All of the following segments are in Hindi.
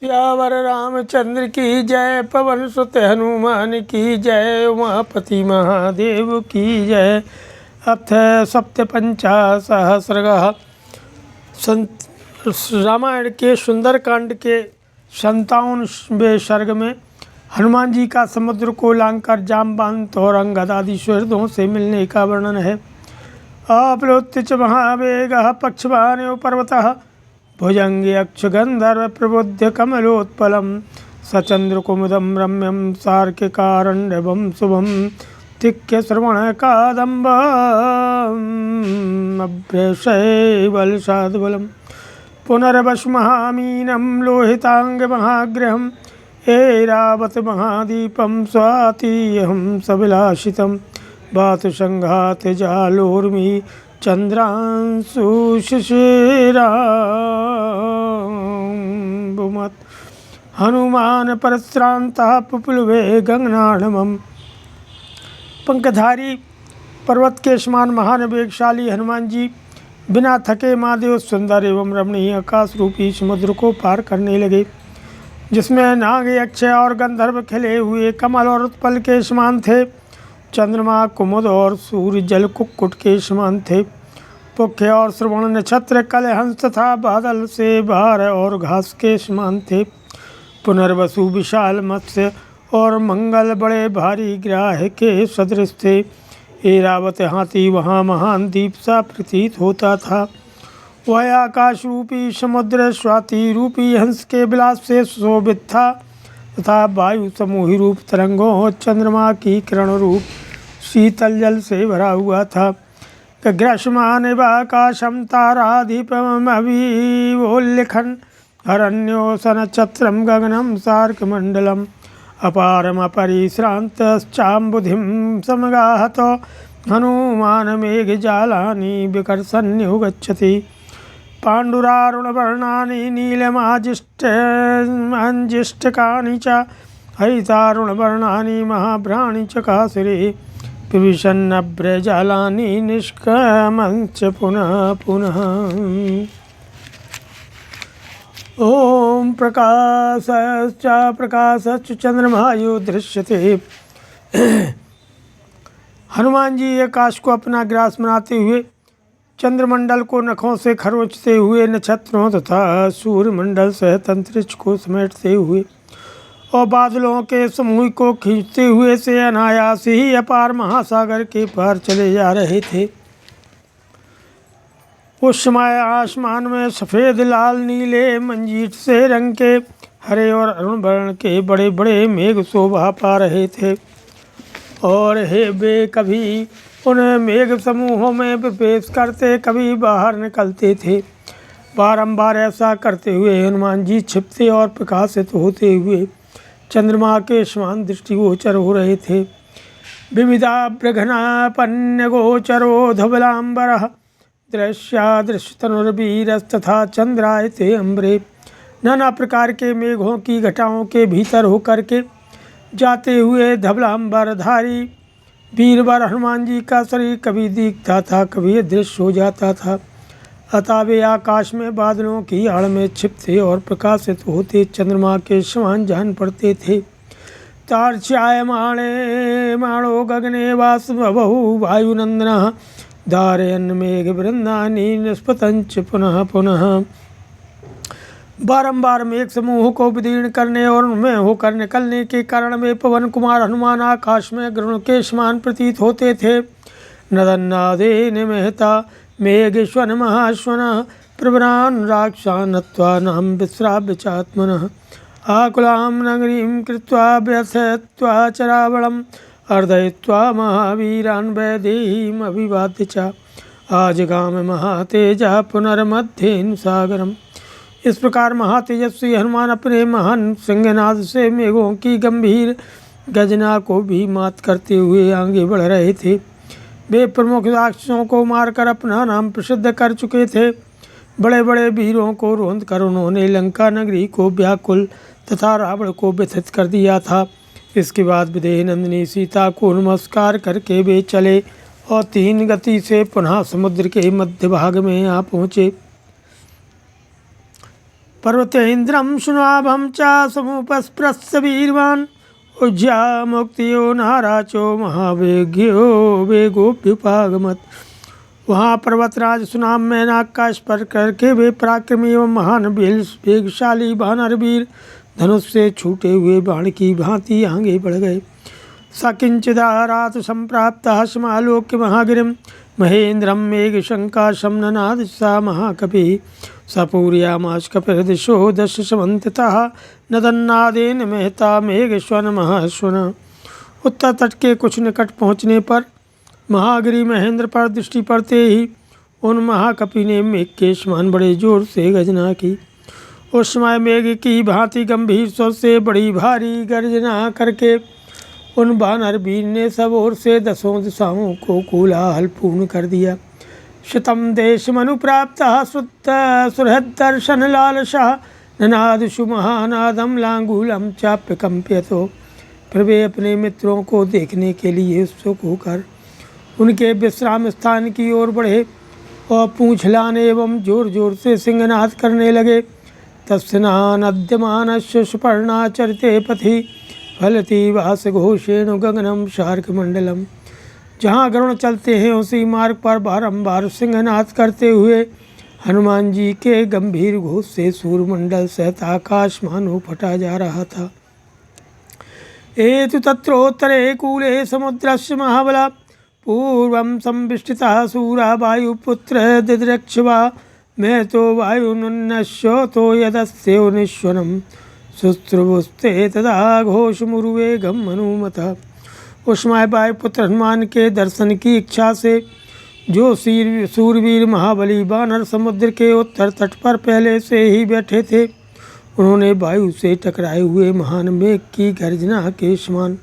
सियावर रामचंद्र की जय, पवन सुत हनुमान की जय, उमापति महादेव की जय। अथ सप्तपंचाशसहस्रः। रामायण के सुंदरकांड के 57वें सर्ग में हनुमान जी का समुद्र को लांघकर जामवंत और अंगद आदि सुहृदों से मिलने का वर्णन है। अप्लुत्य च महावेगः पक्षवानो पर्वतः, भुजंगे अक्षगंधर्व प्रबुद्ध कमलोत्पलम, सचंद्रकुमुदम रम्यम सार्किकारण्यवम शुभम, तिक्य श्रवण कादम्बभ्यशय बलसाद्बलम, पुनर्वशमहामीनम लोहितांग महाग्रहम, ऐरावत महादीपम स्वातीयहम सविलासितम, बातुसंघात जालोर्मी चंद्रांशु शिशिराम्बुमत्, हनुमान परश्रांतः पुप्लुवे गगनार्णवम्। पंखधारी पर्वत के समान महान वेगशाली हनुमान जी बिना थके महादेव सुंदर एवं रमणीय आकाश रूपी समुद्र को पार करने लगे, जिसमें नाग अक्षय और गंधर्व खिले हुए कमल और उत्पल के समान थे। चंद्रमा कुमुद और सूर्य जल कुक्कुट के समान थे। पुख्य और श्रवण नक्षत्र कलहंस तथा बादल से बाहर और घास के समान थे। पुनर्वसु विशाल मत्स्य और मंगल बड़े भारी ग्राह के सदृश थे। ऐरावत हाथी वहाँ महान दीप सा प्रतीत होता था। वह आकाश रूपी समुद्र स्वाति रूपी हंस के विलास से शोभित था तथा वायु समूही रूप तरंगों और चंद्रमा की किरण रूप शीतल जल से भरा हुआ था। ग्रसमान वाकाशम ताराधिपमभिवोल्लिखन्, हरण्योसनक्षत्रं गगनं सार्कमण्डलम्, अपारम अपरिश्रान्तश्चाम्बुधिं समगाहतो, हनुमान मेघजालानि विकर्षन्यो गच्छति। पाण्डुरारुणवर्णानि नीलमाजिष्टकानि च, हरितारुणवर्णानि महाभ्राणि चकासुरे, विभिषन्नभ्रजालानि निष्क्रमञ्च पुनः पुनः। ओम प्रकाशश्च चंद्रमायो दृश्यते। हनुमान जी आकाश को अपना ग्रास बनाते हुए, चंद्रमंडल को नखों से खरोंचते हुए, नक्षत्रों तथा सूर्यमंडल सहित अंतरिक्ष को समेटते हुए और बादलों के समूह को खींचते हुए से अनायास ही अपार महासागर के पार चले जा रहे थे। उस समय आसमान में सफ़ेद लाल नीले मंजीठ से रंग के हरे और अरुण वर्ण के बड़े बड़े मेघ शोभा पा रहे थे और हे वे कभी उन मेघ समूहों में प्रवेश करते, कभी बाहर निकलते थे। बारंबार ऐसा करते हुए हनुमान जी छिपते और प्रकाशित होते हुए चंद्रमा के समान दृष्टिगोचर हो रहे थे। विविधाभ्रघनापन्यगोचरो धवलांबरः, दृश्यादृश्यतनुर्वीरस्तथा चंद्रायते अम्बरे। नाना प्रकार के मेघों की घटाओं के भीतर होकर के जाते हुए धवलांबरधारी वीरवर हनुमान जी का शरीर कभी दिखता था, कभी अदृश्य हो जाता था। अतः वे आकाश में बादलों की आड़ में छिपते और प्रकाशित होते चंद्रमा के समान जान पड़ते थे। तार्क्ष्यायमाणे माणो गगने वासवबहु वायुनंदनः, धारयन् मेघ वृंदानि निष्पतंच पुनः पुनः। बारंबार मेघ समूह को विदीर्ण करने और उनमें होकर निकलने के कारण वे पवन कुमार हनुमान आकाश में गरुड़ के समान प्रतीत होते थे। नदन्नादे निमहता मेघेश्वन महाश्वनः, प्रवरान् राक्षसान् नत्वा नाम विश्राव्य चात्मनः, आकुलां नगरीं कृत्वा व्यथयित्वा चरावळम्, अर्दयित्वा महावीरान् वैदेहीम् अभिवाद्य च, आजगाम महातेजा पुनर्मध्येन सागरम्। इस प्रकार महातेजस्वी हनुमान अपने महान सिंहनाद से मेघों की गंभीर गर्जना को भी मात करते हुए आगे बढ़ रहे थे। वे प्रमुख राक्षसों को मारकर अपना नाम प्रसिद्ध कर चुके थे। बड़े बड़े वीरों को रोंद कर उन्होंने लंका नगरी को व्याकुल तथा रावण को व्यथित कर दिया था। इसके बाद विदेह नंदिनी सीता को नमस्कार करके वे चले और 3 गति से पुनः समुद्र के मध्य भाग में आ पहुँचे। पर्वतेन्द्रं शुनाभं च समुपस्पृश्य वीरवान् उज्जा मुक्तियो नाराचो महावेग्यो वेगोप्युपागमत्। वहाँ पर्वतराज सुनाम मैनाक का स्पर्श करके वे पराक्रमी एवं महान वेगशाली वानरवीर धनुष से छूटे हुए बाण की भांति आगे बढ़ गए। सकिंचिदारात संप्राप्त समालोक्य महागिरिम महेन्द्रम मेघ शंका शमननाद सा महाकपि सपूर्यामाश कपिर्दिशो दश समन्ततः नदन्नादेन महता मेघस्वन महास्वन। उत्तर तट के कुछ निकट पहुँचने पर महागिरी महेंद्र पर दृष्टि पड़ते ही उन महाकपि ने मेघ के समान बड़े जोर से गर्जना की। उस समय मेघ की भांति गंभीर स्वर से बड़ी भारी गर्जना करके उन वानर वीर ने सब ओर से दसों दिशाओं को कोलाहल पूर्ण कर दिया। शतम देश मनुप्राप्त श्रुत सुहृदर्शन लालसा ननादशु महानादम लांगूलम चाप्य कंप्यतो। फिर वे अपने मित्रों को देखने के लिए उत्सुक होकर उनके विश्राम स्थान की ओर बढ़े और पूँछ हिलाने एवं जोर जोर से सिंहनाद करने लगे। तस्नानद्यमानस्य सुपर्णाचरिते पथि फलति वासघोषेण गगनम शार्कमंडलम। जहाँ गरुण चलते हैं उसी मार्ग पर बारंबार सिंहनाद करते हुए हनुमान जी के गंभीर घोष से सूर्यमंडल सहित आकाश मानो फटा जा रहा था। एतु तत्रोत्तरे कूले समुद्रस्य महाबला पूर्वं संविष्टितः सूरा वायुपुत्र दिद्रक्षवा मैं तो वायुनुन्नश्यो तो यदस्यो निश्वनम शुश्रुवुस्ते तदा घोषमुरुवेगम हनुमतः। उस समय वायुपुत्र हनुमान के दर्शन की इच्छा से जो सूरवीर महाबली वानर समुद्र के उत्तर तट पर पहले से ही बैठे थे उन्होंने वायु से टकराए हुए महान मेघ की गर्जना के समान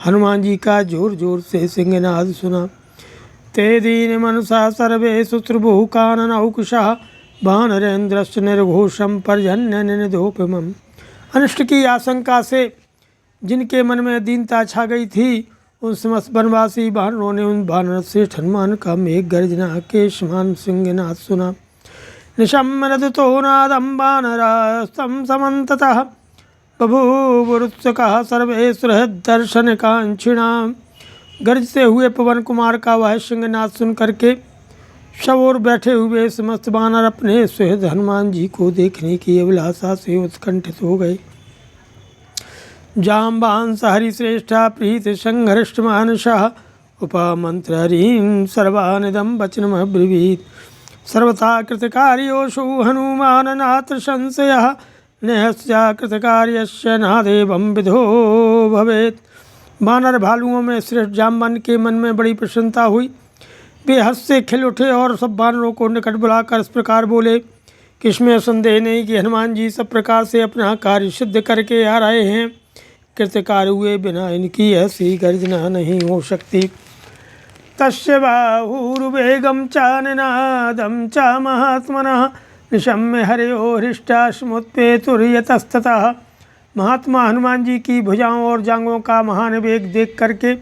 हनुमान जी का जोर जोर से सिंहनाद सुना। ते दीन मनसा सर्वे शुश्रुभुः काननौकुशः वानरेन्द्रस्य निर्घोषम पर्जन्य निधोपमम्। अनिष्ट की आशंका से जिनके मन में दीनता छा गई थी उन समस्त वनवासी वानरों ने उन वानर श्रेष्ठ हनुमान का मेघ गर्जना के समान सिंहनाद सुना। निशम्यनदतो नादं वानरास्तं समन्ततः बभूवुरुत्सुकाः सर्वे सुहृदर्शनकांक्षिणाः। गरजते हुए पवन कुमार का वह सिंहनाद सुन करके सब ओर बैठे हुए समस्त वानर अपने सुहृद हनुमान जी को देखने की अभिलाषा से उत्कंठित हो गए। जाम्बांस हरिश्रेष्ठा प्रीत संघर्ष मानसः उपमंत्र हरीं सर्वानिदं वचनमब्रवीत्। सर्वथा कृतकार्योषु हनुमान नात्र संशयः नहस्या कृतकार्यस्य नादेवं विधो भवेत्। वानर भालुओं में श्रेष्ठ जाम्बन के मन में बड़ी प्रसन्नता हुई। वे हंस से खिल उठे और सब वानरों को निकट बुलाकर इस प्रकार बोले कि इसमें संदेह नहीं कि हनुमान जी सब प्रकार से अपना कार्य सिद्ध करके आ रहे हैं। कृतकार्य हुए बिना इनकी ऐसी गर्जना नहीं हो सकती। तस्य बाहुर्वेगं च निनादं च महात्मनः निशम्य हरियो हृष्टा समुत्पेतुर्यतस्ततः। महात्मा हनुमान जी की भुजाओं और जांघों का महान वेग देख करके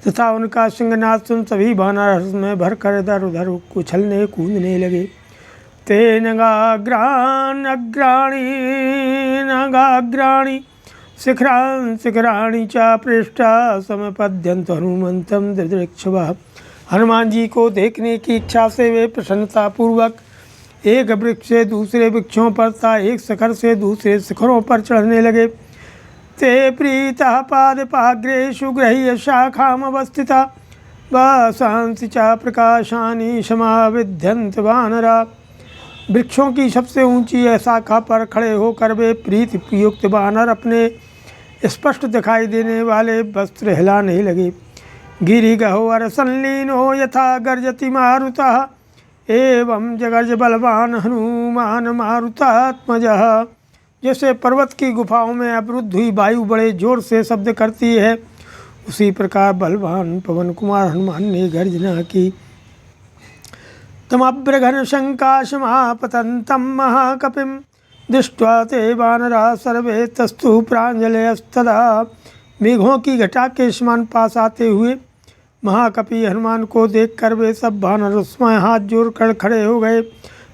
तथा उनका सिंहनाद सुन सभी वानर हर्ष में भरकर इधर उधर उछलने कूदने लगे। ते नगाग्राणी शिखरान् शिखराणि च पृष्ठा समपद्यन्त हनुमन्तं दिदृक्षवः। हनुमान जी को देखने की इच्छा से वे प्रसन्नतापूर्वक एक वृक्ष से दूसरे वृक्षों पर तथा एक शिखर से दूसरे शिखरों पर चढ़ने लगे। ते प्रीतः पादपाग्रेषु गृह्य शाखामवस्थिता वासांसि च प्रकाशानि समाविध्यन्त वानरा। वृक्षों की सबसे ऊंची शाखा पर खड़े होकर वे प्रीति युक्त वानर अपने स्पष्ट दिखाई देने वाले वस्त्र हिलाने लगे। गिरिगह्वर संलीनो यथा गर्जति मारुतः एवं जगर्ज बलवान हनुमान मारुतात्मजः। जैसे पर्वत की गुफाओं में अवरुद्ध हुई वायु बड़े जोर से शब्द करती है उसी प्रकार बलवान पवन कुमार हनुमान ने गर्जना की। तमभ्रघन शंकाशमापतन्तं महाकपिं दृष्ट्वा ते वानरा सर्वे तस्तु प्राञ्जलयस्तदा। मेघों की घटा के समान पास आते हुए महाकपि हनुमान को देखकर वे सब वानर उसमें हाथ जोड़कर खड़े हो गए।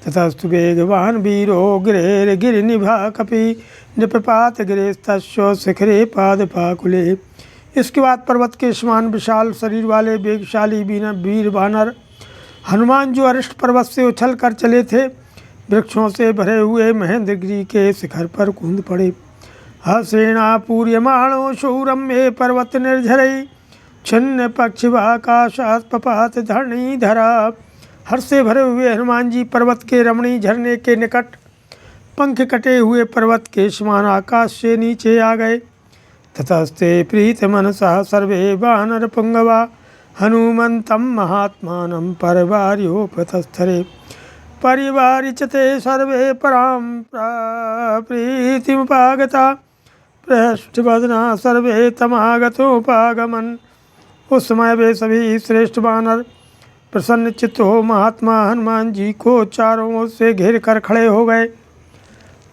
ततस्तु वेगवान् वीरो गिरिनिभा कपि निपपात गिरेस्तस्यो शिखरे पादपाकुले। इसके बाद पर्वत के समान विशाल शरीर वाले वेगशाली वीर वानर हनुमान जो अरिष्ट पर्वत से उछल कर चले थे, वृक्षों से भरे हुए महेंद्रगिरी के शिखर पर कूद पड़े। हसेना पूर्यमाणो शूरम में पर्वत निर्झरई छिन्न पक्षिवाकाशात् पपात धरणी धरा। हर्ष से भरे हुए हनुमान जी पर्वत के रमणीय झरने के निकट पंख कटे हुए पर्वत के समान आकाश से नीचे आ गए। ततस्ते प्रीत मनसा सर्वे वानर पुंगवा हनुमंतं महात्मानं परिवार्योपतस्थरे। परिवारिचते सर्वे परां प्रीतिमुपागता पृष्ठवदना सर्वे तमागतोपागमन। उस समय वे सभी श्रेष्ठ वानर प्रसन्न चित्त हो महात्मा हनुमान जी को चारों ओर से घेर कर खड़े हो गए।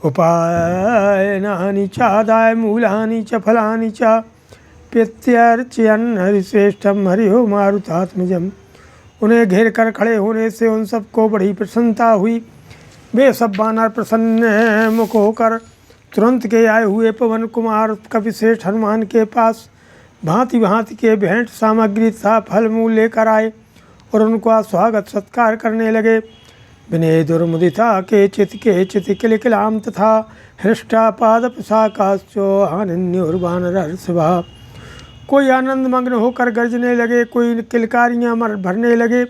उपायनानि चादाय मूलानि च फलानि च प्रत्यर्चयन् हरिश्रेष्ठम हरिओ मारुतात्मजम। उन्हें घेर कर खड़े होने से उन सबको बड़ी प्रसन्नता हुई। वे सब वानर प्रसन्न मुख होकर तुरंत के आए हुए पवन कुमार कपिश्रेष्ठ हनुमान के पास भांति भांति के भेंट सामग्री तथा फल मूल लेकर आए और उनका स्वागत सत्कार करने लगे। विनय दुर्मुदिता के चित किलकिलाम तथा हृष्टा पादपशाकाश्चो आनन्योर्वानर हर्षभा। कोई आनंद मग्न होकर गर्जने लगे, कोई किलकारियाँ भरने लगे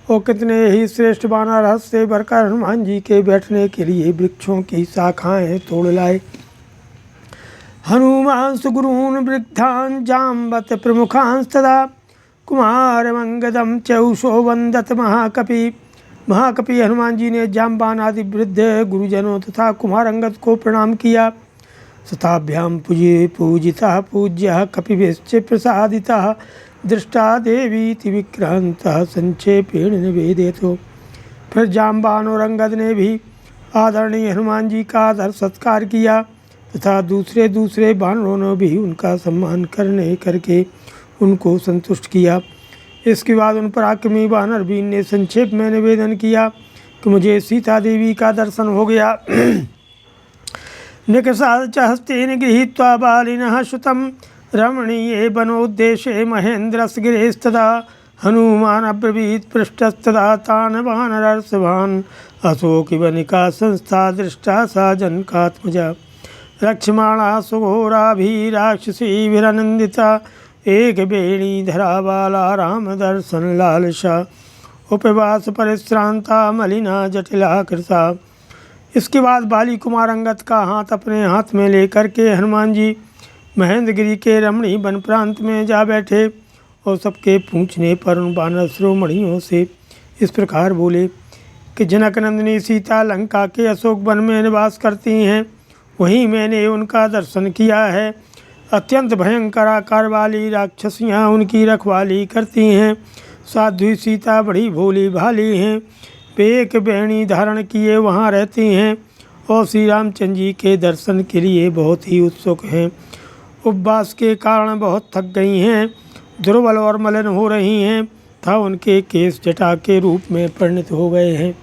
और कितने ही श्रेष्ठ वानर हर्ष से भरकर हनुमान जी के बैठने के लिए वृक्षों की शाखाएं तोड़ लाए। हनुमान सुगुरून् वृद्धान् जाम्बत प्रमुखांस्तदा कुमार मंगदम चौषो वंदत महाकपि। महाकपि हनुमान जी ने जाम्बान आदि वृद्ध गुरुजनों तथा कुमार अंगद को प्रणाम किया। सताभ्याम पूजिता पूज्य कपिभिश्च प्रसादिता दृष्टा देवी विक्रांता संक्षेपेण निवेदितो। फिर जाम्बान और अंगद ने भी आदरणीय हनुमान जी का आदर सत्कार किया तथा दूसरे वानरों ने भी उनका सम्मान करके उनको संतुष्ट किया। इसके बाद उन पराक्रमी वानर वीर ने संक्षेप में निवेदन किया कि मुझे सीता देवी का दर्शन हो गया। निकषाद च हस्तेन गृहीत्वा बालिनः श्रुतं रमणीये वनोद्देशे महेन्द्रस्गिरेस्तदा हनुमान् अब्रवीत् पृष्ठस्तदा तान् वानरर्षभान् अशोकवनिका संस्था दृष्टा सा जनकात्मजा। रक्ष्माणा सुघोराभिराक्षसीभिरनन्दिता एक बेणी धराबाला राम दर्शन लालसा उपवास परिश्रांता मलिना जटिला कृता। इसके बाद बाली कुमार अंगद का हाथ अपने हाथ में लेकर के हनुमान जी महेंद्रगिरी के रमणीय वन प्रांत में जा बैठे और सबके पूछने पर उन वानर शिरोमणियों से इस प्रकार बोले कि जनक नंदिनी सीता लंका के अशोक वन में निवास करती हैं, वहीं मैंने उनका दर्शन किया है। अत्यंत भयंकर आकार वाली राक्षसियाँ उनकी रखवाली करती हैं। साध्वी सीता बड़ी भोली भाली हैं, वे एक बेणी धारण किए वहाँ रहती हैं और श्री रामचंद्र जी के दर्शन के लिए बहुत ही उत्सुक हैं। उपवास के कारण बहुत थक गई हैं, दुर्बल और मलिन हो रही हैं तथा उनके केस जटा के रूप में परिणत हो गए हैं।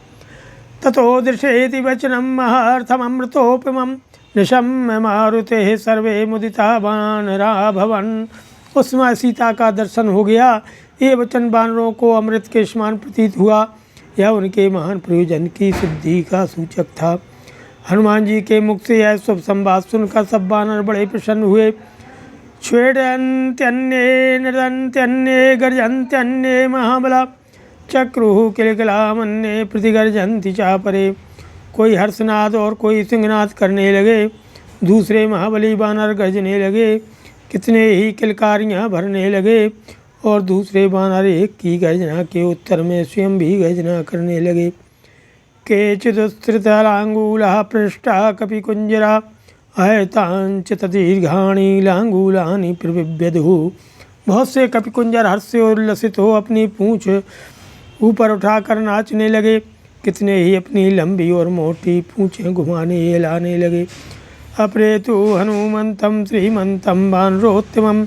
ततो दृशेति वचनम महार्थमृतोपमं निशम्य मारुते सर्वे मुदिता वानरा भवन। उस समय सीता का दर्शन हो गया। ये वचन वानरों को अमृत के समान प्रतीत हुआ। यह उनके महान प्रयोजन की सिद्धि का सूचक था। हनुमान जी के मुख से यह शुभ संवाद सुनकर सब वानर बड़े प्रसन्न हुए। स्वेडन्त्यन्ये नृदन्त्यन्ये गर्जन्त्यन्ये महाबला चक्रुः किलकिलामन्ये प्रतिगर्जन्ति चापरे। कोई हर्षनाद और कोई सिंहनाद करने लगे, दूसरे महाबली वानर गर्जने लगे, कितने ही किलकारियाँ भरने लगे और दूसरे वानर एक की गर्जना के उत्तर में स्वयं भी गर्जना करने लगे। केचिदुत्थितालांगूलाः पृष्ठा कपिकुंजरा अयतांच तदीर्घाणि लांगूलानि प्रबिभ्यदुः। बहुत से कपिकुंजर हर्ष से उल्लसित हो अपनी पूँछ ऊपर उठाकर नाचने लगे, कितने ही अपनी लंबी और मोटी पूँछें घुमाने हिलाने लगे। अप्रेतु हनुमंतं श्रीमंतं वानरोत्तमम्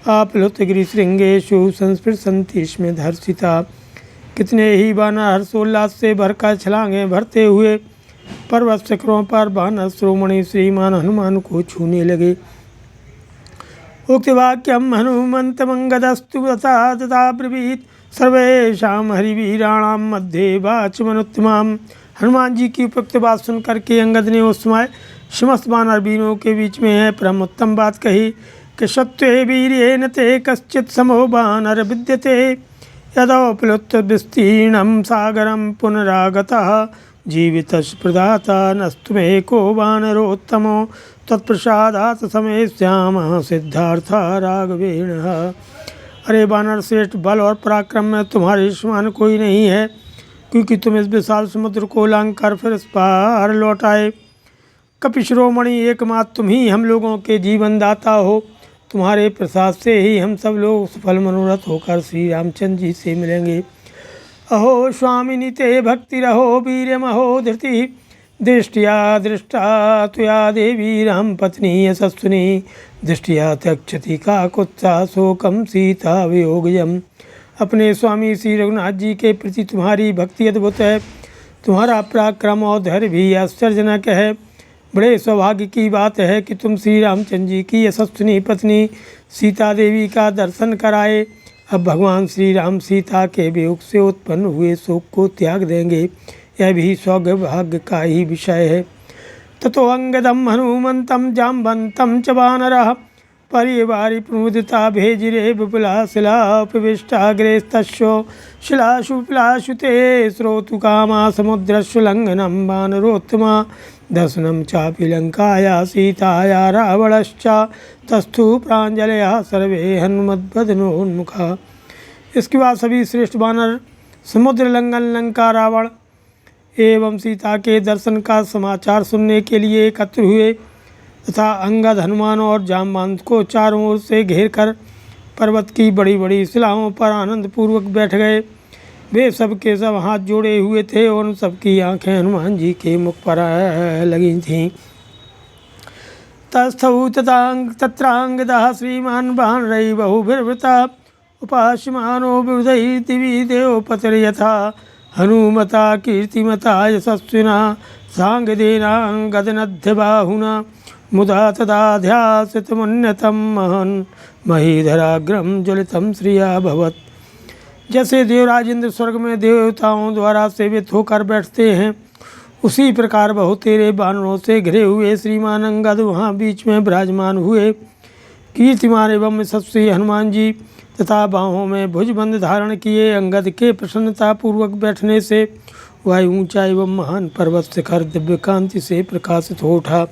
आप्लुतगिरिशृंगेषु संस्पृशन्ति स्म धर्षिता। कितने ही बानर हर्षोल्लास से भरकर छलांगे भरते हुए पर्वत शिखरों पर बानर श्रोमणि श्रीमान हनुमान को छूने लगे। उक्त वाक्यम हनुमंतमंगदस्तु तथा तथा ब्रवीत सर्वेषां हरिवीराणां मध्ये वाचमनुत्तमाम्। हनुमान जी की उपयुक्त बात सुन करके अंगद ने उस समय समस्त वानर वीरों के बीच में है परम उत्तम बात कही कि सत्वे वीर्येन ते कश्चित् समो वानर विद्यते यदोपलुप्त विस्तीर्णं सागरं पुनरागतः जीवितस्य प्रदाता नस्तुमेको वानरोत्तमो तत्प्रसादात् समेष्यामः सिद्धार्थ राघवेण। अरे वानर श्रेष्ठ, बल और पराक्रम में तुम्हारे समान कोई नहीं है, क्योंकि तुम इस विशाल समुद्र को लांघ कर फिर इस पार लौट आए। कपिशिरोमणि एकमात्र तुम ही हम लोगों के जीवन दाता हो। तुम्हारे प्रसाद से ही हम सब लोग सफल मनोरथ होकर श्री रामचंद्र जी से मिलेंगे। अहो स्वामिनि ते भक्ति रहो वीर्यमहो धृति दृष्टिया दृष्टा तुया देवी राम पत्नी यशस्विनी दृष्टिया त्यक्षति का कुत्सा शोकम सीता वियोगयम। अपने स्वामी श्री रघुनाथ जी के प्रति तुम्हारी भक्ति अद्भुत है। तुम्हारा पराक्रम और धैर्य भी आश्चर्यजनक है। बड़े सौभाग्य की बात है कि तुम श्री रामचंद्र जी की यशस्विनी पत्नी सीता देवी का दर्शन कराए। अब भगवान श्री राम सीता के वियोग से उत्पन्न हुए शोक को त्याग देंगे, यह भी सौभाग्य का ही विषय है। ततो अंगदम हनुमंतम जाम्बंतम च वानरः परिवारि प्रमुदिता भेजिरे विपुला शिलापविष्टाग्रेस्तस्यो शिलाशु विलाशु ते श्रोतुकामा समुद्रस्य लंघनं वानरोत्तमा दर्शनं चापि लंकाया सीताया रावणश्च तस्थु प्राञ्जलया सर्वे हनुमद्वदनोन्मुखा। इसके बाद सभी श्रेष्ठ वानर समुद्र लंघन, लंका, रावण एवं सीता के दर्शन का समाचार सुनने के लिए एकत्र हुए तथा अंगद, हनुमान और जाम्बवंत को चारों ओर से घेर कर पर्वत की बड़ी बड़ी शिलाओं पर आनंद पूर्वक बैठ गए। वे सब के सब हाथ जोड़े हुए थे और उन सबकी आंखें हनुमान जी के मुख पर लगी थीं। तस्थौ तत्रांगदः श्रीमान् वानरैः बहुभिर्वृता उपास्यमानो विविधैः दिवि देवपतिर्यथा हनुमता कीर्तिमता यशस्विना सांगदेनांगदनध्यबाहुना मुदा तदाध्यासितमुन्नतं महन् महीधराग्रम ज्वलितं श्रिया भवत्। जैसे देवराज इंद्र स्वर्ग में देवताओं द्वारा सेवित होकर बैठते हैं, उसी प्रकार बहुतेरे बानरों से घिरे हुए श्रीमान अंगद वहाँ बीच में विराजमान हुए। कीर्तिमान एवं यशस्वी हनुमान जी तथा बाहों में भुजबंध धारण किए अंगद के प्रसन्नता पूर्वक बैठने से वह ऊंचा एवं महान पर्वत शिखर दिव्य कांति से प्रकाशित हो उठा।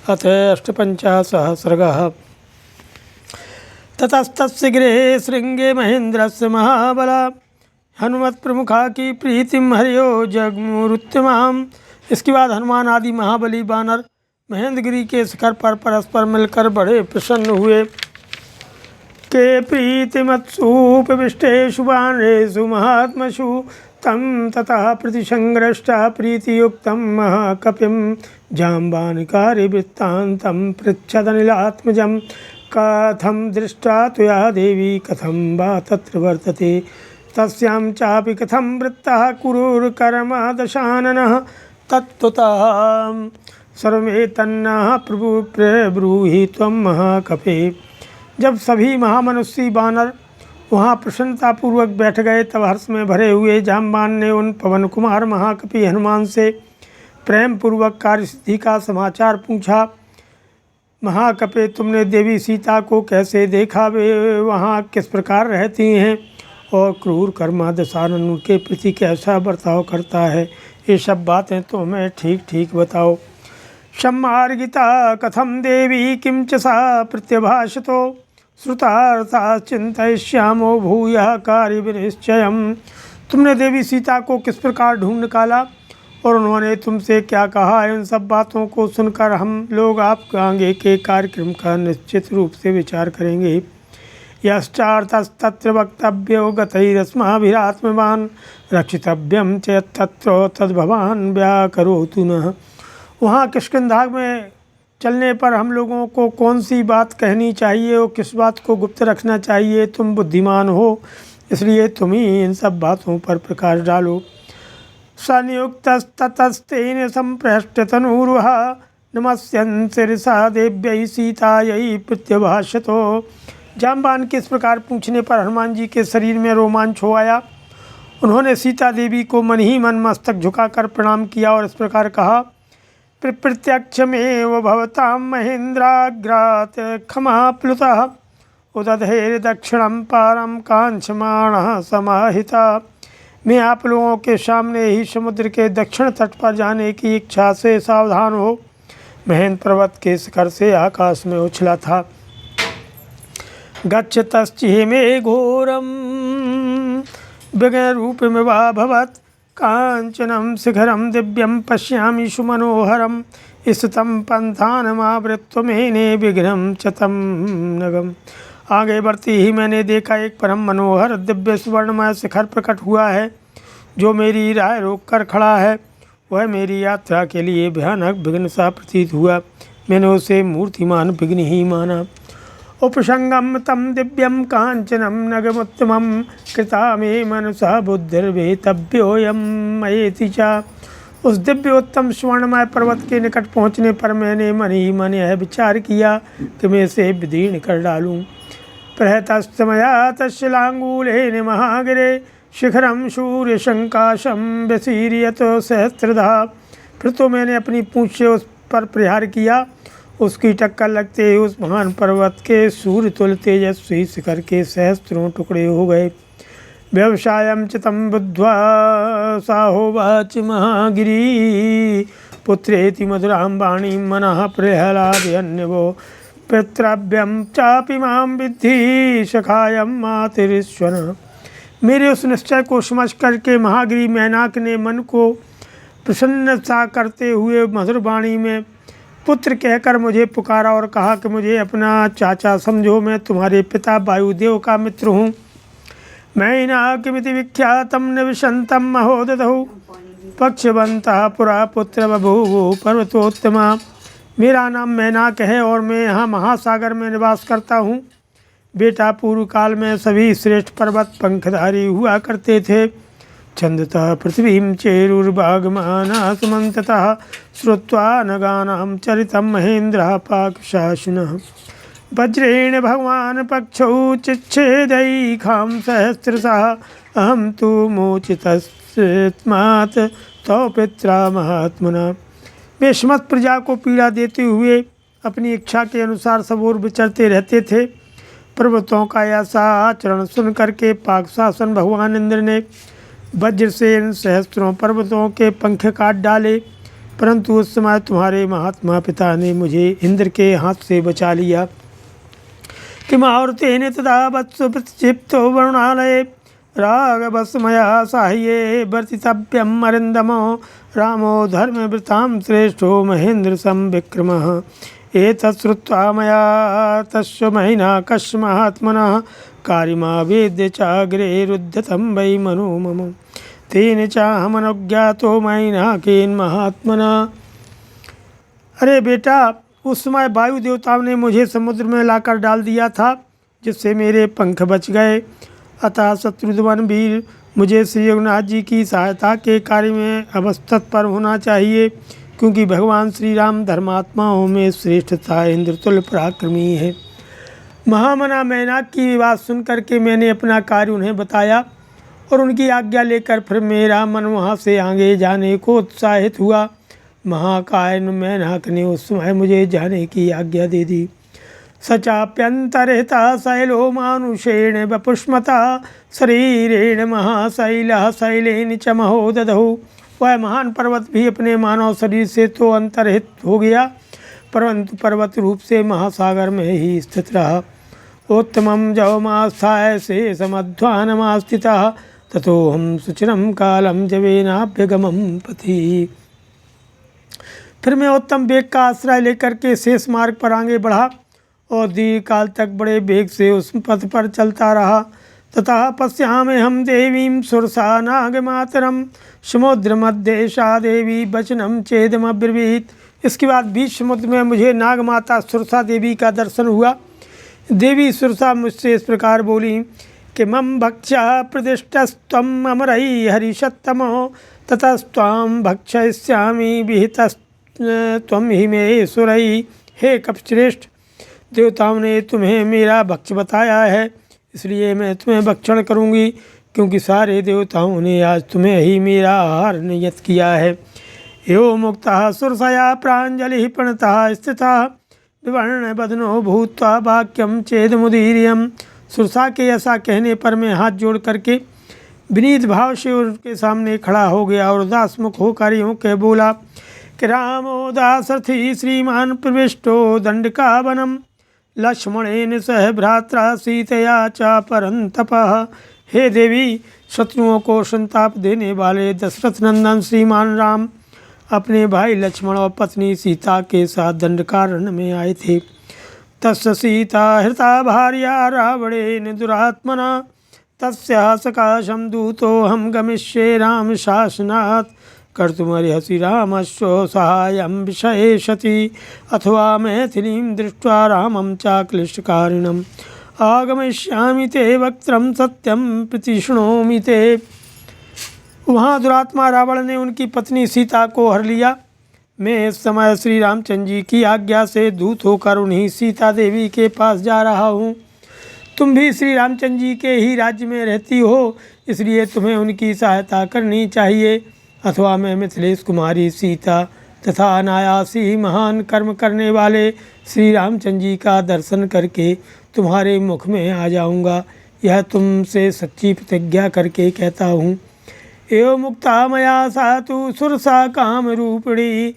अथ 58 सर्गः। ततस्तस्य गृहे श्रृंगे महेन्द्रस्य महाबला हनुमत प्रमुखा की प्रीतिम हरियो जगमुरुत्तमाम। इसके बाद हनुमान आदि महाबली बानर महेंद्रगिरी के शिखर पर परस्पर मिलकर बड़े प्रसन्न हुए। के प्रीतिमत्सुपविष्टेषु वानरेषु महात्मसु तम ततः प्रतिसंग्रष्टा प्रीतियुक्तं महाकपिं जाम्बानिकारि वृत्तान्तं पृच्छदनिलात्मजं कथं दृष्टा त्वया देवी कथं वा तत्र वर्तते तस्यां चापि कथं वृत्तः कुरूरकर्मदशाननः तत्त्वतः सर्वमेतन्नः प्रभु प्रब्रूहि त्वं महाकपे। जब सभी महामनुष्य बानर वहाँ प्रसन्नतापूर्वक बैठ गए, तब हर्ष में भरे हुए जाम्बान ने उन पवन कुमार महाकपि हनुमान से प्रेम पूर्वक कार्य सिद्धि का समाचार पूछा। महाकपे, तुमने देवी सीता को कैसे देखा? वे वहाँ किस प्रकार रहती हैं और क्रूर कर्मा दशानन उनके प्रति कैसा बर्ताव करता है? ये सब बातें तो हमें ठीक ठीक बताओ। सम्मार्गिता कथम देवी किं च सा प्रत्यभाषतो श्रुतार्था चिंतयिष्यामो भूयः कार्य विनिश्चयम्। तुमने देवी सीता को किस प्रकार ढूंढ निकाला और उन्होंने तुमसे क्या कहा है? इन सब बातों को सुनकर हम लोग आपके आगे के कार्यक्रम का निश्चित रूप से विचार करेंगे। यश्चार्थस्तत्र वक्तव्यो गतैरस्माभिरात्मवान् रक्षितव्यं च तत्र तद्भवान् व्याकरोतु नः। वहाँ किष्किंधा में चलने पर हम लोगों को कौन सी बात कहनी चाहिए और किस बात को गुप्त रखना चाहिए? तुम बुद्धिमान हो, इसलिए तुम ही इन सब बातों पर प्रकाश डालो। सनियुक्तस्ततस्तेन संप्रष्टतनूरुह नमस्यन् शिरसा देव्यै सीतायै प्रत्यभाषतो। जाम्बान के इस प्रकार पूछने पर हनुमान जी के शरीर में रोमांच हो आया। उन्होंने सीता देवी को मन ही मन मस्तक झुकाकर प्रणाम किया और इस प्रकार कहा, प्रत्यक्षमेव भवतां महेन्द्राग्रात् क्षमाप्लुतः उदधेर दक्षिणं पारं कांक्षमाणः समाहिता। मैं आप लोगों के सामने ही समुद्र के दक्षिण तट पर जाने की इच्छा से सावधान हो महेंद्र पर्वत के शिखर से आकाश में उछला था। गच्छतश्चिह मे घोरम विगरूपमिवाभवत् कांचनं शिखरं दिव्यं पश्यामि सुमनोहरं स्थितं पंथानमावृत्य मेने विघ्नं च तं नगम। आगे बढ़ती ही मैंने देखा एक परम मनोहर दिव्य सुवर्णमय शिखर प्रकट हुआ है जो मेरी राह रोक कर खड़ा है। वह मेरी यात्रा के लिए भयानक विघ्न सा प्रतीत हुआ। मैंने उसे मूर्तिमान विघ्न ही माना। उपसंगम तम दिव्यम कांचनम नगमुत्तमं कृता मे मनसा बुद्धिर्वेतव्योयम मयेति चा। उस दिव्य उत्तम स्वर्णमय पर्वत के निकट पहुँचने पर मैंने मन ही मन यह विचार किया कि मैं इसे विदीर्ण कर डालूँ। प्रहतस्तमया तस्लांगूलेन महागिरे शिखरम सूर्य शंकाशम व्यसीर्यत सहस्त्रधा। फिर तो मैंने अपनी पूंछ से उस पर प्रहार किया। उसकी टक्कर लगते ही उस महान पर्वत के सूर्य तुल्य तेजस्वी शिखर के सहस्त्रों टुकड़े हो गए। व्यवसायम च तम बुद्ध्वा साहोवाच महागिरी पुत्रेति मधुरां वाणी मनः प्रह्लादन्यवो पितृभ्यं चापि मां विद्धि सखायं मातरीश्वर। मेरे उस निश्चय को समझ करके महागिरी मैनाक ने मन को प्रसन्नता करते हुए मधुर वाणी में पुत्र कहकर मुझे पुकारा और कहा कि मुझे अपना चाचा समझो, मैं तुम्हारे पिता वायुदेव का मित्र हूँ। मैनाकमिति विख्यातम निविशंतम महोदधौ पक्षवंतः पुरा पुत्र बभूव पर्वतोत्तमा। मेरा नाम मैनाक है और मैं यहाँ महासागर में निवास करता हूँ। बेटा, पूर्व काल में सभी श्रेष्ठ पर्वत पंखधारी हुआ करते थे। छंदतः पृथ्वीं चेरुर्भागमाना सुमंततः श्रुत्वा नगानां चरितं महेन्द्रः पाकशासुनः। वज्रेण भगवान् पक्षौ चिच्छेदैखां सहस्रशः अहं तु मोचितस्मात् तौ पित्रा महात्मना। वे समस्त प्रजा को पीड़ा देते हुए अपनी इच्छा के अनुसार सब ओर विचरते रहते थे। पर्वतों का ऐसा आचरण सुन करके पाकशासन भगवान इंद्र ने वज्र से इन सहस्त्रों पर्वतों के पंख काट डाले, परंतु उस समय तुम्हारे महात्मा पिता ने मुझे इंद्र के हाथ से बचा लिया। किमावृतेन तदा वत्सु प्रतिक्षिप्तो वरुणालये रागवस्मया साह्ये वर्तितव्यम् अरिन्दमो रामो धर्मवृतां श्रेष्ठो महेन्द्र संविक्रमः। एतत् श्रुत्वा मया तस्य महिनाकस्य महात्मनः कार्यमावेद्य चाग्रे रुद्धतं वै मनो मम। तेन चाहमनुज्ञातो मैनाकेन महात्मना। अरे बेटा, उस समय वायु देवताओं ने मुझे समुद्र में लाकर डाल दिया था, जिससे मेरे पंख बच गए। अतः शत्रुघ्न वीर, मुझे श्री रघुनाथ जी की सहायता के कार्य में अवस्तत्पर होना चाहिए, क्योंकि भगवान श्री राम धर्मात्माओं में श्रेष्ठ तथा इंद्रतुल्य पराक्रमी है। महामना मैनाक की बात सुन करके मैंने अपना कार्य उन्हें बताया और उनकी आज्ञा लेकर फिर मेरा मन वहाँ से आगे जाने को उत्साहित हुआ। महाकाय मैनाक ने उस समय मुझे जाने की आज्ञा दे दी। सचाप्यंतरहिता शैलो मानुषेण वपुष्मता शरीरेण महाशैलः शैलेन च महोदधौ। वह महान पर्वत भी अपने मानव शरीर से तो अंतर्हित हो गया, परंतु पर्वत रूप से महासागर में ही स्थित रहा। उत्तमं जवमास्थाय से समध्वानमास्थितः ततोऽहं सुचिरं कालं जवेनाभ्यगमं पथि। फिर मैं उत्तम वेग का आश्रय लेकर के शेष मार्ग पर आगे बढ़ा और दीर्घ काल तक बड़े वेग से उस पथ पर चलता रहा। ततः पश्याम्यहं देवीं सुरसा नागमातरं समुद्र मध्य सा देवी वचनम चेदमब्रवीत। इसके बाद बीच समुद्र में मुझे नागमाता सुरसा देवी का दर्शन हुआ। देवी सुरसा मुझसे इस प्रकार बोली, किमं भक्ष्या प्रतिष्ठस्त्वम् अमरैः हरिषत्तमो ततस्त्वां भक्षयिष्यामि विहितस्त्वं हि मे सुरैः। हे कपश्रेष्ठ, देवताओं ने तुम्हें मेरा भक्ष्य बताया है, इसलिए मैं तुम्हें भक्षण करूँगी, क्योंकि सारे देवताओं ने आज तुम्हें ही मेरा आहार नियत किया है। एवं मुक्तः सुरसया प्राञ्जलिः प्रणतः स्थितः विवर्ण बदनो भूत्वा वाक्यम चेदमुदीर्यम। सुरसा के ऐसा कहने पर मैं हाथ जोड़ करके विनीत भाव से उनके सामने खड़ा हो गया और उदास मुख होकर यूँ कह बोला कि रामो दासरथी श्रीमान प्रविष्टो दंडका वनम लक्ष्मणेन सह भ्रात्रा सीतया च परंतपः। हे देवी, शत्रुओं को संताप देने वाले दशरथ नंदन श्रीमान राम अपने भाई लक्ष्मण और पत्नी सीता के साथ दंडकारण्य में आए थे। तस्य सीता हृता भार्या रावणेन दुरात्मना तस्याः सकाशं दूतो हम गमिष्ये राम शासनात् कर्तुमर्हसि रामस्य सहायं विषयेषति अथवा मैथिलीं दृष्ट्वा रामं चाक्लिष्टकारिणम् आगमिष्यामि ते वक्त्रं सत्यं प्रतिशृणोमि ते। वहाँ दुरात्मा रावण ने उनकी पत्नी सीता को हर लिया। मैं इस समय श्री रामचंद्र जी की आज्ञा से दूत होकर उन्हीं सीता देवी के पास जा रहा हूँ। तुम भी श्री रामचंद्र जी के ही राज्य में रहती हो, इसलिए तुम्हें उनकी सहायता करनी चाहिए, अथवा मैं मिथिलेश कुमारी सीता तथा अनायास ही महान कर्म करने वाले श्री रामचंद्र जी का दर्शन करके तुम्हारे मुख में आ जाऊँगा। यह तुमसे सच्ची प्रतिज्ञा करके कहता हूँ। एवं मुक्ता मया सा तु सुरसा काम रूपिणी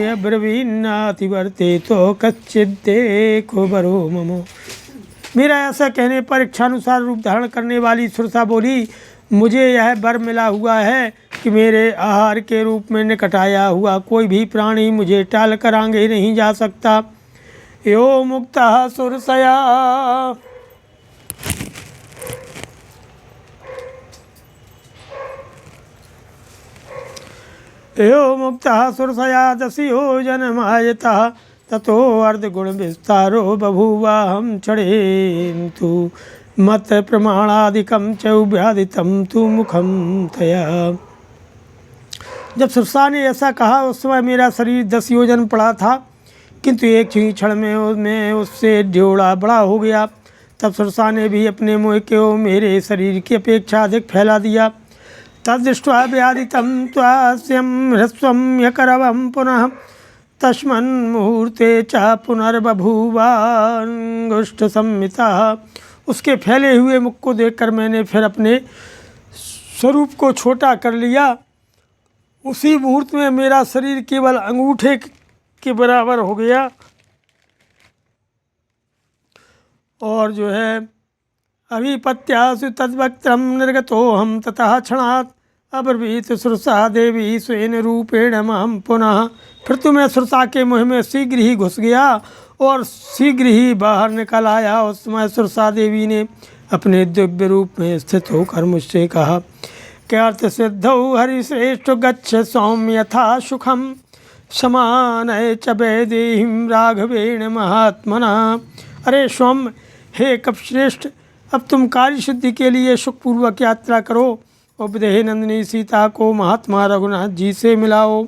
अब्रवीन्नातिवर्ते तो कच्चित देखो बरो ममो। मेरा ऐसा कहने पर इच्छानुसार रूप धारण करने वाली सुरसा बोली, मुझे यह वर मिला हुआ है कि मेरे आहार के रूप में निकट आया हुआ कोई भी प्राणी मुझे टाल कर आगे नहीं जा सकता। एवं मुक्ता सुरसया एवं मुक्तः सुरसया दस्यो जनमायतः ततो अर्धगुण विस्तारो बभूवाहं चढ़ेन्तु मत प्रमाणादिकं च व्यादितं तु मुखं तया। जब सुरसा ने ऐसा कहा उस समय मेरा शरीर 10 योजन पड़ा था, किंतु एक ही क्षण में उससे ड्योड़ा बड़ा हो गया। तब सुरसा ने भी अपने मुँह को मेरे शरीर की अपेक्षा अधिक फैला दिया। तदृष्ट्वा व्यादितं त्वास्यं ह्रस्वं यकरवं पुनः तस्मन्मुहूर्ते च पुनर्बभूवांगुष्ठ संमिता। उसके फैले हुए मुख को देखकर मैंने फिर अपने स्वरूप को छोटा कर लिया। उसी मुहूर्त में मेरा शरीर केवल अंगूठे के बराबर हो गया और जो है अभिपत्यासु तद्वक्त्रं निर्गतोऽहं ततः क्षणात् अब्रवीत सुरसा देवी स्वेन रूपेण मां पुनः। फिर तो मैं सुरसा के मुँह में शीघ्र ही घुस गया और शीघ्र ही बाहर निकल आया। उस समय सुरसा देवी ने अपने दिव्य रूप में स्थित होकर मुझसे कहा, क्यार्थ सिद्धौ हरिश्रेष्ठ गच्छ सौम्य यथा सुखम समानय च वैदेहीं राघवेण महात्मना। अरे स्वम, हे कपश्रेष्ठ, अब तुम कार्य सिद्धि के लिए सुखपूर्वक यात्रा करो और विदेह नंदिनी सीता को महात्मा रघुनाथ जी से मिलाओ।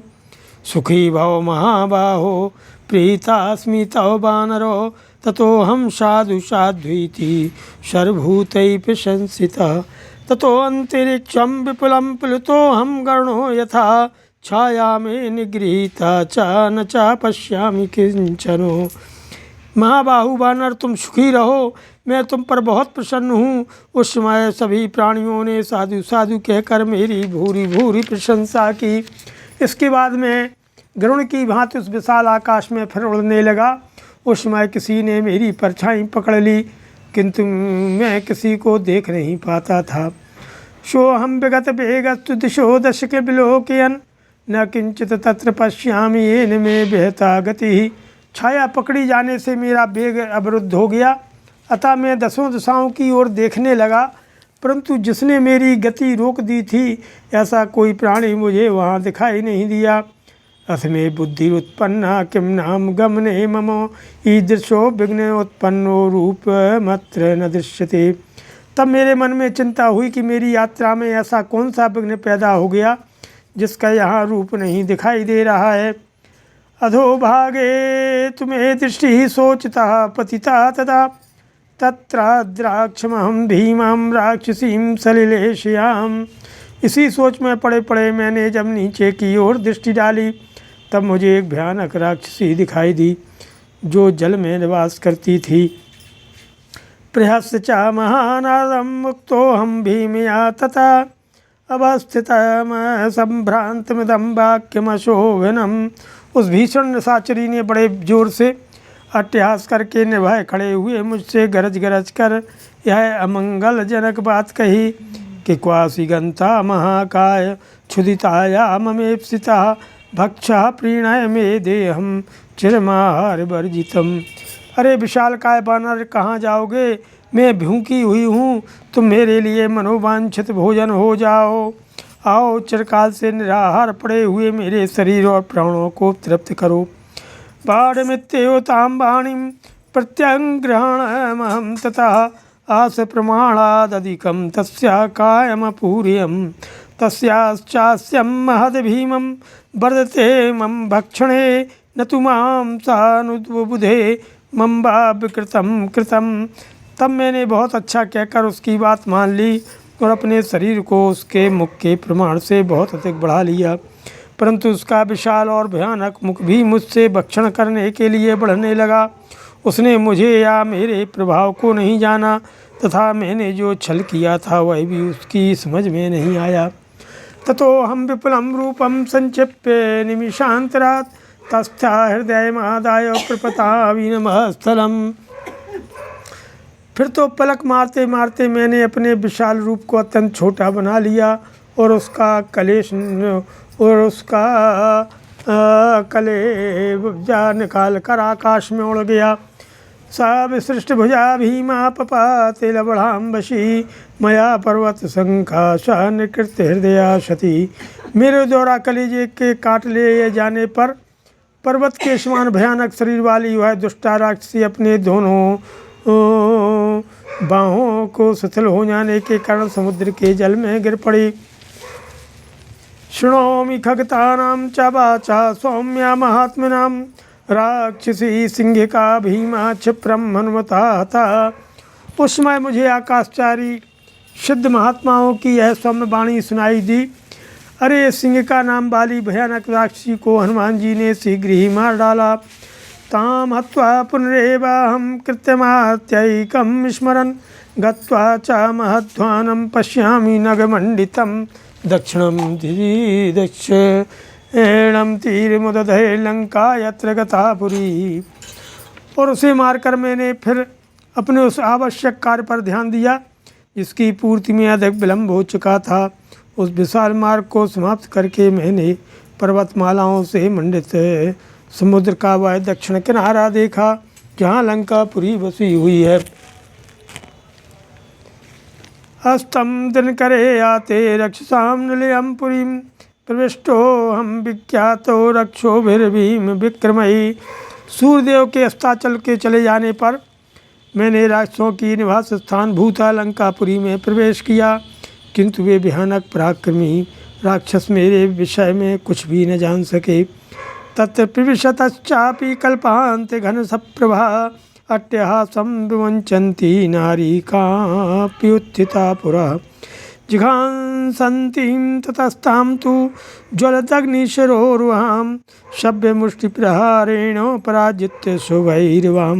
सुखी भव महाबाहो प्रीतास्मि तव वानरो ततो हम साधु साध्वीति सर्वभूतैः प्रशंसितः ततो अंतरिक्षं विपुलं प्लुतो हम गणो यथा छाया में निगृहीता च न च पश्यामि किंचनो। महाबाहु वानर, तुम सुखी रहो, मैं तुम पर बहुत प्रसन्न हूँ। उस समय सभी प्राणियों ने साधु साधु कहकर मेरी भूरी भूरी प्रशंसा की। इसके बाद मैं गरुड़ की भांति उस विशाल आकाश में फिर उड़ने लगा। उस समय किसी ने मेरी परछाई पकड़ ली, किंतु मैं किसी को देख नहीं पाता था। सोहम विगत वेगस्तु दिशो दशक विलोकयन न किंचित तत्र पश्यामि येन में बेहता गति। छाया पकड़ी जाने से मेरा वेग अवरुद्ध हो गया, अतः मैं दसों दिशाओं की ओर देखने लगा, परंतु जिसने मेरी गति रोक दी थी ऐसा कोई प्राणी मुझे वहाँ दिखाई नहीं दिया। अस्मे बुद्धि उत्पन्ना किम नाम गमने ममो ईदृशो विघ्न उत्पन्नो रूप मत्र न दृश्यते। तब मेरे मन में चिंता हुई कि मेरी यात्रा में ऐसा कौन सा विघ्न पैदा हो गया जिसका यहाँ रूप नहीं दिखाई दे रहा है। अधोभागे तुम्हें दृष्टि सोचता पतिता तदा तत्राद्राक्षमहं भीमं राक्षसीं सलिलेशयाम। इसी सोच में पड़े पड़े मैंने जब नीचे की ओर दृष्टि डाली तब मुझे एक भयानक राक्षसी दिखाई दी जो जल में निवास करती थी। प्रहस्य च महानादं मुक्तोऽहं भीमया तथा अवस्थितम संभ्रांतमिदं वाक्यमशोभनम्। उस भीषण निशाचरी ने बड़े जोर से अट्टहास करके निर्भय खड़े हुए मुझसे गरज गरज कर यह अमंगलजनक बात कही कि क्वासी गंता महाकाय क्षुदिताया ममेप्सिता भक्षा प्रीणय में देहम चिरमाहार वर्जितम। अरे विशालकाय बानर, कहाँ जाओगे? मैं भूखी हुई हूँ, तुम मेरे लिए मनोवांछित भोजन हो जाओ। आओ, चिरकाल से निराहार पड़े हुए मेरे शरीर और प्राणों को तृप्त करो। बाणमित्योतां वाणीं प्रत्यङ्ग्रहणमहं ततः आस प्रमाणादधिकं तस्या कायमपूर्यं तस्याश्चास्यं महद्भीमं वर्धते मम भक्षणे न तु मां सानुद्बुधे मम वा विकृतं कृतं। तब मैंने बहुत अच्छा कहकर उसकी बात मान ली और अपने शरीर को उसके मुख के प्रमाण से बहुत अधिक बढ़ा लिया, परंतु उसका विशाल और भयानक मुख भी मुझसे भक्षण करने के लिए बढ़ने लगा। उसने मुझे या मेरे प्रभाव को नहीं जाना तथा मैंने जो छल किया था वह भी उसकी समझ में नहीं आया। ततो हम विपुलं रूपं संक्षिप्य निमिषान्तरात् तस्था हृदयमादाय प्रपताविनमः स्थलम्। फिर तो पलक मारते मारते मैंने अपने विशाल रूप को अत्यंत छोटा बना लिया और उसका कलेजा निकाल कर आकाश में उड़ गया। सा विसृष्ट भुजा भीमा पपाते लवणाम्बशी मया पर्वत संकाशा निकृत हृदया क्षति। मेरे द्वारा कलेजे के काट ले जाने पर पर्वत के समान भयानक शरीर वाली वह दुष्टा राक्षसी अपने दोनों बाहों को शिथिल हो जाने के कारण समुद्र के जल में गिर पड़ी। शृणोमि खगतानां च वाचा सौम्या महात्मनां राक्षसी सिंहिका भीमा क्षिप्रम हनुमता हता। उस समय मुझे आकाशचारी सिद्ध महात्माओं की यह सौम्य वाणी सुनाई दी। अरे, सिंहिका नाम वाली भयानक राक्षसी को हनुमान जी ने शीघ्र ही मार डाला। ताम हत्वा पुनरेवाहं कृत्यमात्यैकं स्मरन् गत्वा च महध्वानं पश्यामि नगमण्डितं दक्षिणं दक्षिणं तीरमुदधे लंका यत्र गता पुरी। और उसे मारकर मैंने फिर अपने उस आवश्यक कार्य पर ध्यान दिया जिसकी पूर्ति में अधिक विलम्ब हो चुका था। उस विशाल मार्ग को समाप्त करके मैंने पर्वतमालाओं से मंडित समुद्र का वह दक्षिण किनारा देखा जहाँ लंकापुरी बसी हुई है। हस्तम दिनकरे आते रक्षसां निलयं पुरीं प्रविष्टो हम विख्यातो रक्षोभिर्भीम विक्रमयी। सूर्यदेव के अस्ताचल के चले जाने पर मैंने राक्षसों की निवास स्थान भूता लंकापुरी में प्रवेश किया, किंतु वे भयानक पराक्रमी राक्षस मेरे विषय में कुछ भी न जान सके। तत्र प्रविशतश्चापि कल्पान्त घन सप्रभा अट्टहासं विवञ्चन्ति नारिकापि उत्थिता पुरा। जिघांसन्तीं ततस्तां तु ज्वलदग्निशिरोरुहां शव्यमुष्टिप्रहारेण पराजित्य शुभैर्वां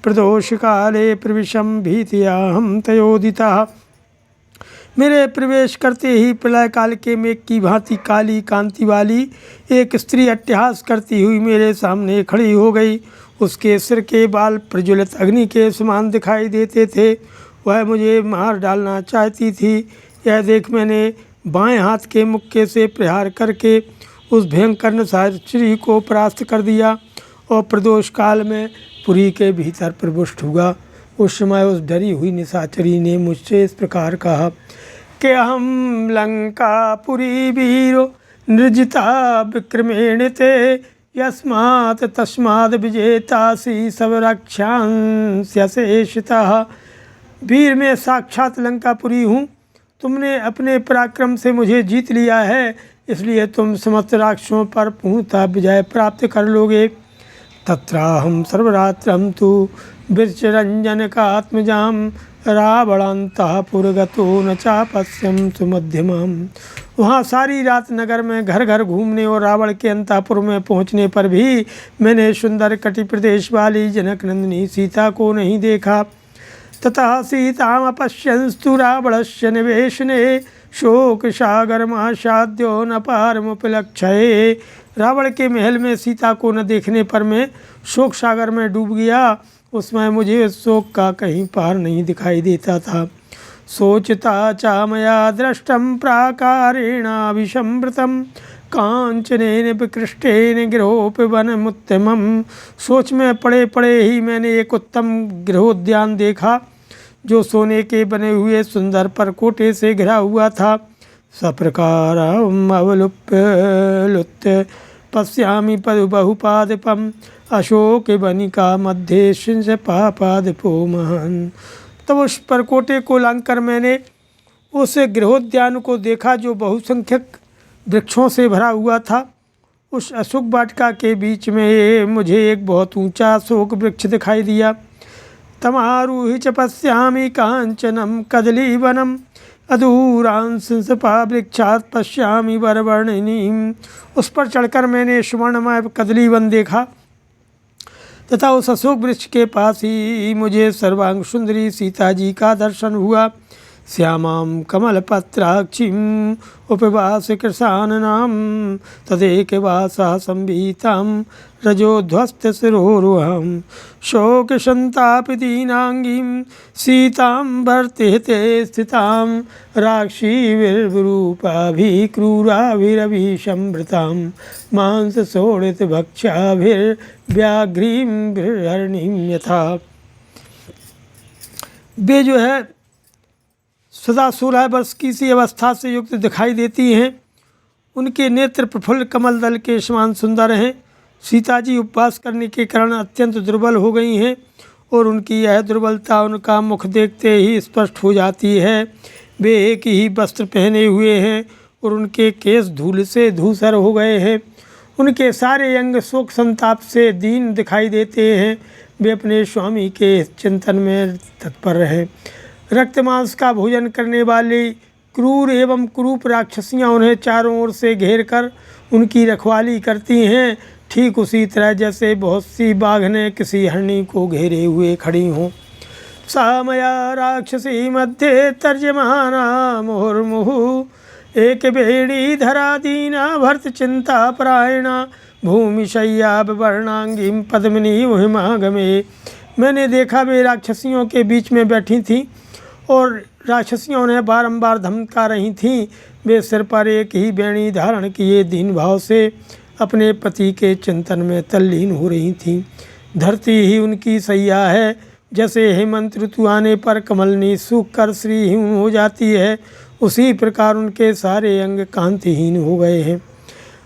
प्रदोषकाले प्रविशं भीत्याहं तयोदितः। मेरे प्रवेश करते ही प्रलय काल के मेघ की भांति काली कांति वाली एक स्त्री अट्टहास करती हुई मेरे सामने खड़ी हो गई। उसके सिर के बाल प्रज्वलित अग्नि के समान दिखाई देते थे। वह मुझे मार डालना चाहती थी। यह देख मैंने बाएं हाथ के मुक्के से प्रहार करके उस भयंकर निशाचरी को परास्त कर दिया और प्रदोष काल में पुरी के भीतर प्रविष्ट हुआ। उस समय उस डरी हुई निशाचरी ने मुझसे इस प्रकार कहा कि हम लंकापुरी वीरो निर्जिता विक्रमेण ते यस्मात् तस्माद् विजेतासि सब रक्षांस्यशेषितः। वीर मैं साक्षात लंकापुरी हूँ। तुमने अपने पराक्रम से मुझे जीत लिया है, इसलिए तुम समस्त राक्षसों पर पूर्णतः विजय प्राप्त कर लोगे। तत्राहम सर्वरात्रम तु वृक्षरंजन का आत्मजाम रावणान्तःपुरगतो न चापश्यम सुमध्यमम। वहाँ सारी रात नगर में घर घर घूमने और रावण के अंतःपुर में पहुँचने पर भी मैंने सुंदर कटि प्रदेश वाली जनक नंदिनी सीता को नहीं देखा। ततः सीतामपश्यंस्तु रावणस्य निवेशने शोक सागर महासाध्यो न पारमुपलक्षये। रावण के महल में सीता को न देखने पर मैं शोक सागर में डूब गया। उसमें मुझे शोक का कहीं पार नहीं दिखाई देता था। सोचता चा मया दृष्टम प्राकारेणाभिसंवृतम कांचनेन विकृष्टेन गृहोपवनमुत्तमम्। सोच में पड़े पड़े ही मैंने एक उत्तम गृहोद्यान देखा जो सोने के बने हुए सुंदर परकोटे से घिरा हुआ था। सप्रकारम अवलुप्य लुत्य पश्यामि बहुपादपम अशोक वनिका मध्य शिंस पापादपो महान। तब उस परकोटे को लांघकर मैंने उस गृहोद्यान को देखा जो बहुसंख्यक वृक्षों से भरा हुआ था। उस अशोक वाटिका के बीच में मुझे एक बहुत ऊंचा अशोक वृक्ष दिखाई दिया। तमारूहि च पश्यामि कांचनम कदलीवनम अधूरांसपा वृक्षात् पश्यामि वरवर्णिनीम। उस पर चढ़कर मैंने सुवर्णमय कदलीवन देखा तथा उस अशोक वृक्ष के पास ही मुझे सर्वांग सुंदरी सीता जी का दर्शन हुआ। श्यामां कमलपत्राक्षीं उपवास कृशाननां तदेकवासा संभीतां रजोध्वस्तशिरोरुहं शोकसन्तापिदीनांगीं सीतां भर्तृहृते स्थितां राक्षीभिर्विरूपाभिक्रूराभिरभिसंवृतां मांसशोणितभक्ष्याभिर्व्याघ्रीं हरणीं यथा। वे जो है सदा 16 वर्ष की सी अवस्था से युक्त दिखाई देती हैं। उनके नेत्र प्रफुल्ल कमल दल के समान सुंदर हैं। सीता जी उपवास करने के कारण अत्यंत दुर्बल हो गई हैं और उनकी यह दुर्बलता उनका मुख देखते ही स्पष्ट हो जाती है। वे एक ही वस्त्र पहने हुए हैं और उनके केश धूल से धूसर हो गए हैं। उनके सारे अंग शोक संताप से दीन दिखाई देते हैं। वे अपने स्वामी के चिंतन में तत्पर रहे। रक्त मांस का भोजन करने वाली क्रूर एवं कुरूप राक्षसियाँ उन्हें चारों ओर से घेर कर उनकी रखवाली करती हैं, ठीक उसी तरह जैसे बहुत सी बाघनें किसी हरणी को घेरे हुए खड़ी हों। सा मया राक्षसी मध्ये तर्जमाना मुहुर्मुहुः एक बेड़ी धरा दीना भर्त चिंता परायणा भूमिशय्या वर्णांगीं पद्मिनी महिमागमे। मैंने देखा वे राक्षसियों के बीच में बैठी थीं और राक्षसियों उन्हें बारंबार धमका रही थीं। वे सिर पर एक ही बेणी धारण किए दीन भाव से अपने पति के चिंतन में तल्लीन हो रही थीं। धरती ही उनकी सैया है। जैसे हेमंत ऋतु आने पर कमलनी सूख कर श्रीहीन हो जाती है, उसी प्रकार उनके सारे अंग कांतिहीन हो गए हैं।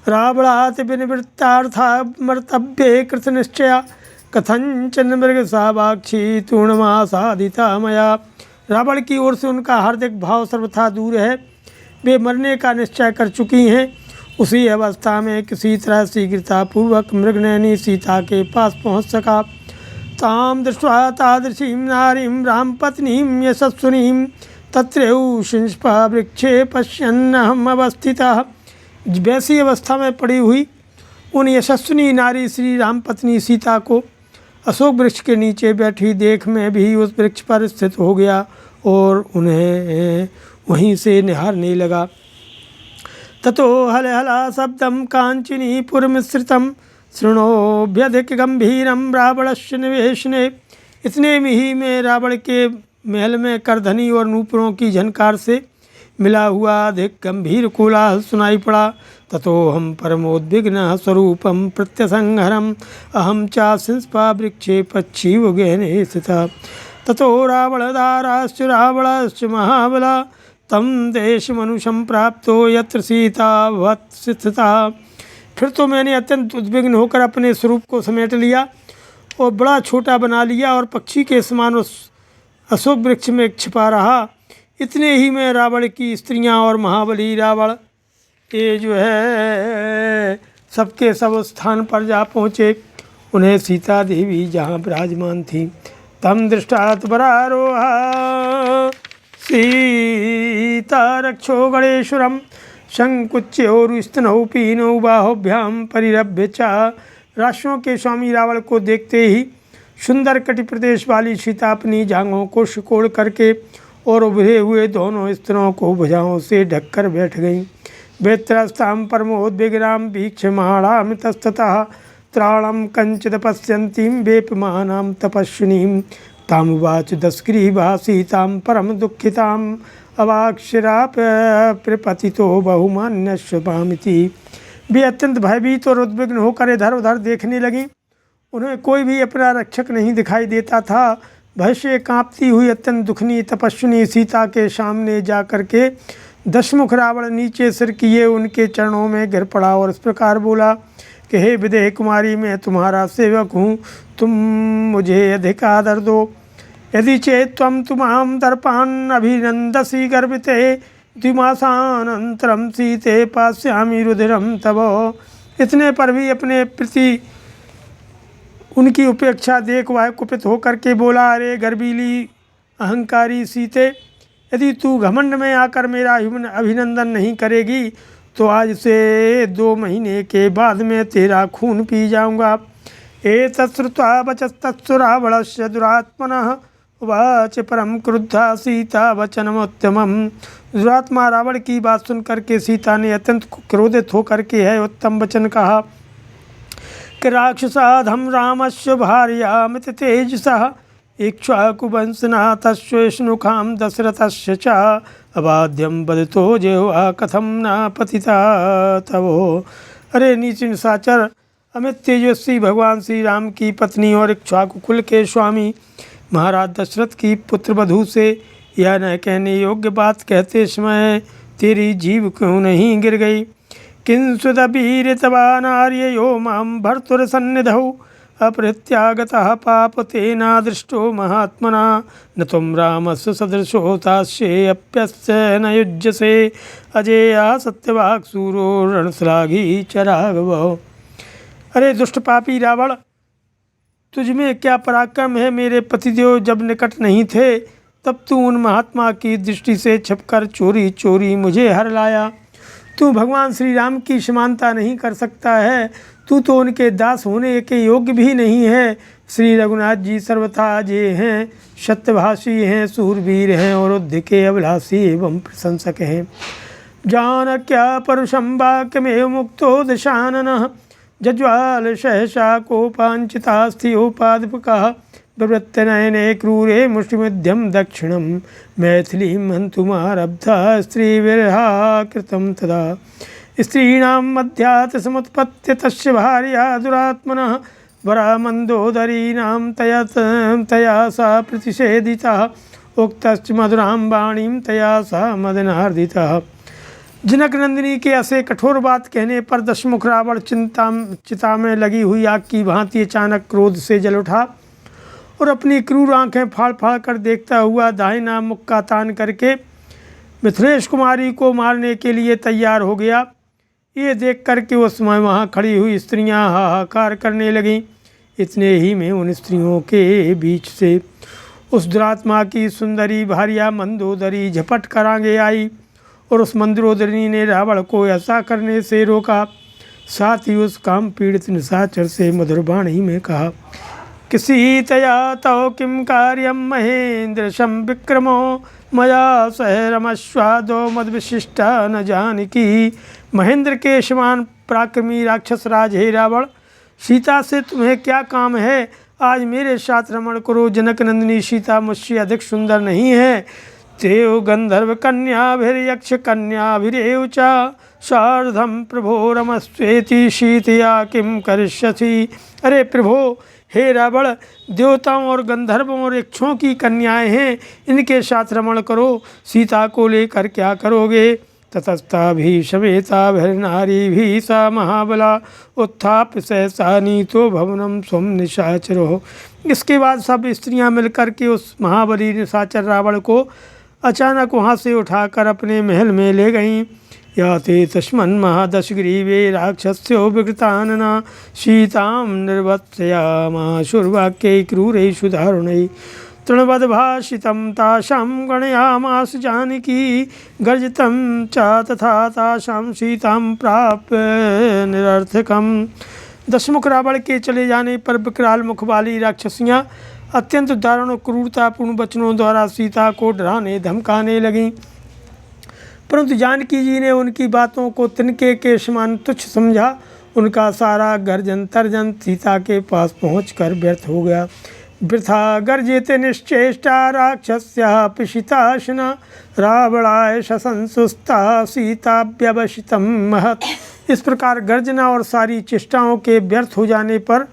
रावणात् विनिवृत्तार्था मर्तव्ये कृत निश्चया कथंचन मृग सावाक्षी तूर्णमासादिता मया। रावण की ओर से उनका हार्दिक भाव सर्वथा दूर है। वे मरने का निश्चय कर चुकी हैं। उसी अवस्था में किसी तरह शीघ्रतापूर्वक मृगनयनी सीता के पास पहुंच सका। ताम दृष्ट्वा तादृशीं नारीं रामपत्नीं यशस्विनीं तत्रैव वृक्षे पश्यन्नहम् अवस्थितः। वैसी अवस्था में पड़ी हुई उन यशस्विनी नारी श्री राम पत्नी सीता को अशोक वृक्ष के नीचे बैठी देख मैं भी उस वृक्ष पर स्थित हो गया और उन्हें वहीं से निहारने लगा। ततो हलहला शब्दम कांचनीपुरमिश्रितं शृणोभ्यधिक गंभीरम रावणस्य निवेशने। इतने में ही मैं रावण के महल में करधनी और नूपुरों की झनकार से मिला हुआ अधिक गंभीर कोलाहल सुनाई पड़ा। ततो हम परमोद्विग्न स्वरूपम प्रत्यसंहरम अहम चाशिंस्पा वृक्षे पच्छीव गहने स्थिता। ततो रावणदाराश्च रावणश्च महाबला तम देश मनुषम प्राप्तो यत्र सीता वत्स्थिता। फिर तो मैंने अत्यंत उद्विग्न होकर अपने स्वरूप को समेट लिया और बड़ा छोटा बना लिया और पक्षी के समान उस अशोक वृक्ष में छिपा रहा। इतने ही में रावण की स्त्रियां और महाबली रावण ये जो है सबके सब स्थान पर जा पहुँचे। उन्हें सीता देवी जहाँ विराजमान थी तम दृष्टात् परारोहा सीता रक्षो गणेश्वरम शंकुच्योरुस्तनौ पीनौ बाहुभ्याम परिरभ्य च। राशियों के स्वामी रावण को देखते ही सुंदर कटि प्रदेश वाली सीता अपनी जांघों को सिकोड़ करके और उभरे हुए दोनों स्तनों को भुजाओं से ढककर बैठ गईं। वेत्रस्तां परमोद्विग्नां वीक्षमाणामितस्ततः त्राणं कंचित् पश्यन्तीं वेपमानां तपस्विनीं तामुवाच दशग्रीवा सीतां परम दुःखिताम् अवाक्षरा प्रपतितो बहुमान्यस्य मामिति। वे अत्यंत भयभीत और उद्विग्न होकर इधर उधर देखने लगीं। उन्हें कोई भी अपना रक्षक नहीं दिखाई देता था। भय से कांपती हुई अत्यंत दुखनी तपस्विनी सीता के सामने जा कर के दशमुख रावण नीचे सिर किए उनके चरणों में गिर पड़ा और इस प्रकार बोला कि हे विदेह कुमारी, मैं तुम्हारा सेवक हूँ, तुम मुझे अधिक आदर दो। यदि चेत त्वं तुमां दर्पान् अभिनंदसि गर्भिते द्विमासानन्तरं सीते पास्यामि रुधिरं तव। इतने पर भी अपने प्रति उनकी उपेक्षा देख वह कुपित होकर के बोला, अरे गर्वीली अहंकारी सीते, यदि तू घमंड में आकर मेरा अभिनंदन नहीं करेगी तो आज से 2 महीने के बाद मैं तेरा खून पी जाऊंगा। एतच्छ्रुत्वा वचस्तस्य रावणस्य दुरात्मनः वाच परम क्रुद्धा सीता वचनमुत्तमम्। दुरात्मा रावण की बात सुन करके सीता ने अत्यंत क्रोधित होकर के है उत्तम वचन कहा कि राक्षसाधम रामस्य भार्यामित तेजसः इक्ष्वाकुवंशनाथस्य विष्णुखां दशरथस्य च अबाध्यं वदितो जेह्वा कथं न पतिता तवो। अरे नीच निशाचर, अमित तेजस्वी भगवान श्री राम की पत्नी और इक्ष्वाकु कुल के स्वामी महाराज दशरथ की पुत्रवधू से यह न कहने योग्य बात कहते समय तेरी जीभ क्यों नहीं गिर गई। किंसुदपीरितवा नार्ययो मां भर्तुरसन्निधौ अपहृत्यागतः पापतेनादृष्टो महात्मना न त्वं रामस्य सदृशोतास्येऽप्यस्य न युज्यसे अजेया सत्यवाक् सूरो रणश्लाघी च राघवो। अरे दुष्ट पापी रावण, तुझमें क्या पराक्रम है। मेरे पतिदेव जब निकट नहीं थे तब तू उन महात्मा की दृष्टि से छिपकर चोरी चोरी मुझे हर लाया। तू भगवान श्री राम की समानता नहीं कर सकता है। तू तो उनके दास होने के योग्य भी नहीं है। श्री रघुनाथ जी सर्वथा अजेय हैं, सत्यभाषी हैं, सूरवीर हैं और युद्ध के अभिलाषी एवं प्रशंसक हैं। जानक्या परुषं वाक्यमेव मुक्तो दशाननः जज्वाल सहसा कोपांचितास्थियोपादपकः प्रवृत्तनयने क्रूरे मुष्टिमध्यम दक्षिणं मैथिलीं हन्तुमारब्धा स्त्रीविरहा कृतं तदा। स्त्रीणां मध्यात् समुत्पत्य तस्य भार्या दुरात्मनः वरामन्दोदरीणां तया सा प्रतिषेधिता उक्तश्च मधुरां वाणीं तया सा मदनार्दितः। जनक नंदिनी के ऐसे कठोर बात कहने पर दशमुख रावण चिता में लगी हुई आग की भांति अचानक क्रोध से जल उठा और अपनी क्रूर आंखें फाड़ फाड़ कर देखता हुआ दाहिना मुख का तान करके मिथिलेश कुमारी को मारने के लिए तैयार हो गया। ये देख कर के उस समय वहाँ खड़ी हुई स्त्रियाँ हाहाकार करने लगीं। इतने ही में उन स्त्रियों के बीच से उस दुरात्मा की सुंदरी भार्या मंदोदरी झपट कर आगे आई और उस मंदोदरी ने रावण को ऐसा करने से रोका। साथ ही उस काम पीड़ित निशाचर से मधुर वाणी में कहा, किसी तया तव किम कार्यम महेंद्र शम विक्रमो मया सह रमस्वादो मद विशिष्टा न जानकी। महेंद्र के समान पराक्रमी राक्षस राज हे रावण, सीता से तुम्हें क्या काम है। आज मेरे साथ रमण करो। जनक नंदिनी सीता मुझसे अधिक सुंदर नहीं है। तेव गंधर्व कन्याभिर्यक्ष कन्याभिरेव च सार्धम प्रभो रमस्वेति सीतया किम करिष्यसि। अरे प्रभो, हे रावण, देवताओं और गंधर्वों और यक्षों की कन्याएं हैं, इनके साथ रमण करो। सीता को लेकर क्या करोगे ततस्ताभिषमेताभिर्नारीभिः सा महाबला उत्थाप्य सहसा नीतो भवनम स्वम निशाचरो। इसके बाद सब स्त्रियां मिलकर के उस महाबली निशाचर रावण को अचानक वहाँ से उठाकर अपने महल में ले गईं। या ते तस्मन् महादशग्रीवे राक्षस्यो विकृतानना सीतां निर्वर्तयामाशुर्वाक्यै क्रूरेषु दारुणैः तृणवद्भाषितं तासां गणयामास जानकी गर्जितं च तथा तासां सीतां प्राप्य निरर्थकम्। दशमुख रावण के चले जाने पर विकराल मुख वाली राक्षसियाँ अत्यंत दारुण और क्रूरतापूर्ण वचनों द्वारा सीता को डराने धमकाने लगीं, परंतु जानकी जी ने उनकी बातों को तिनके के समान तुच्छ समझा। उनका सारा गर्जन तर्जन सीता के पास पहुंचकर व्यर्थ हो गया। वृथा गर्जिते निश्चेष्टा राक्षस्या पिशिताशना रावणाय संसुस्ता सीता व्यवसितं महत्। इस प्रकार गर्जना और सारी चेष्टाओं के व्यर्थ हो जाने पर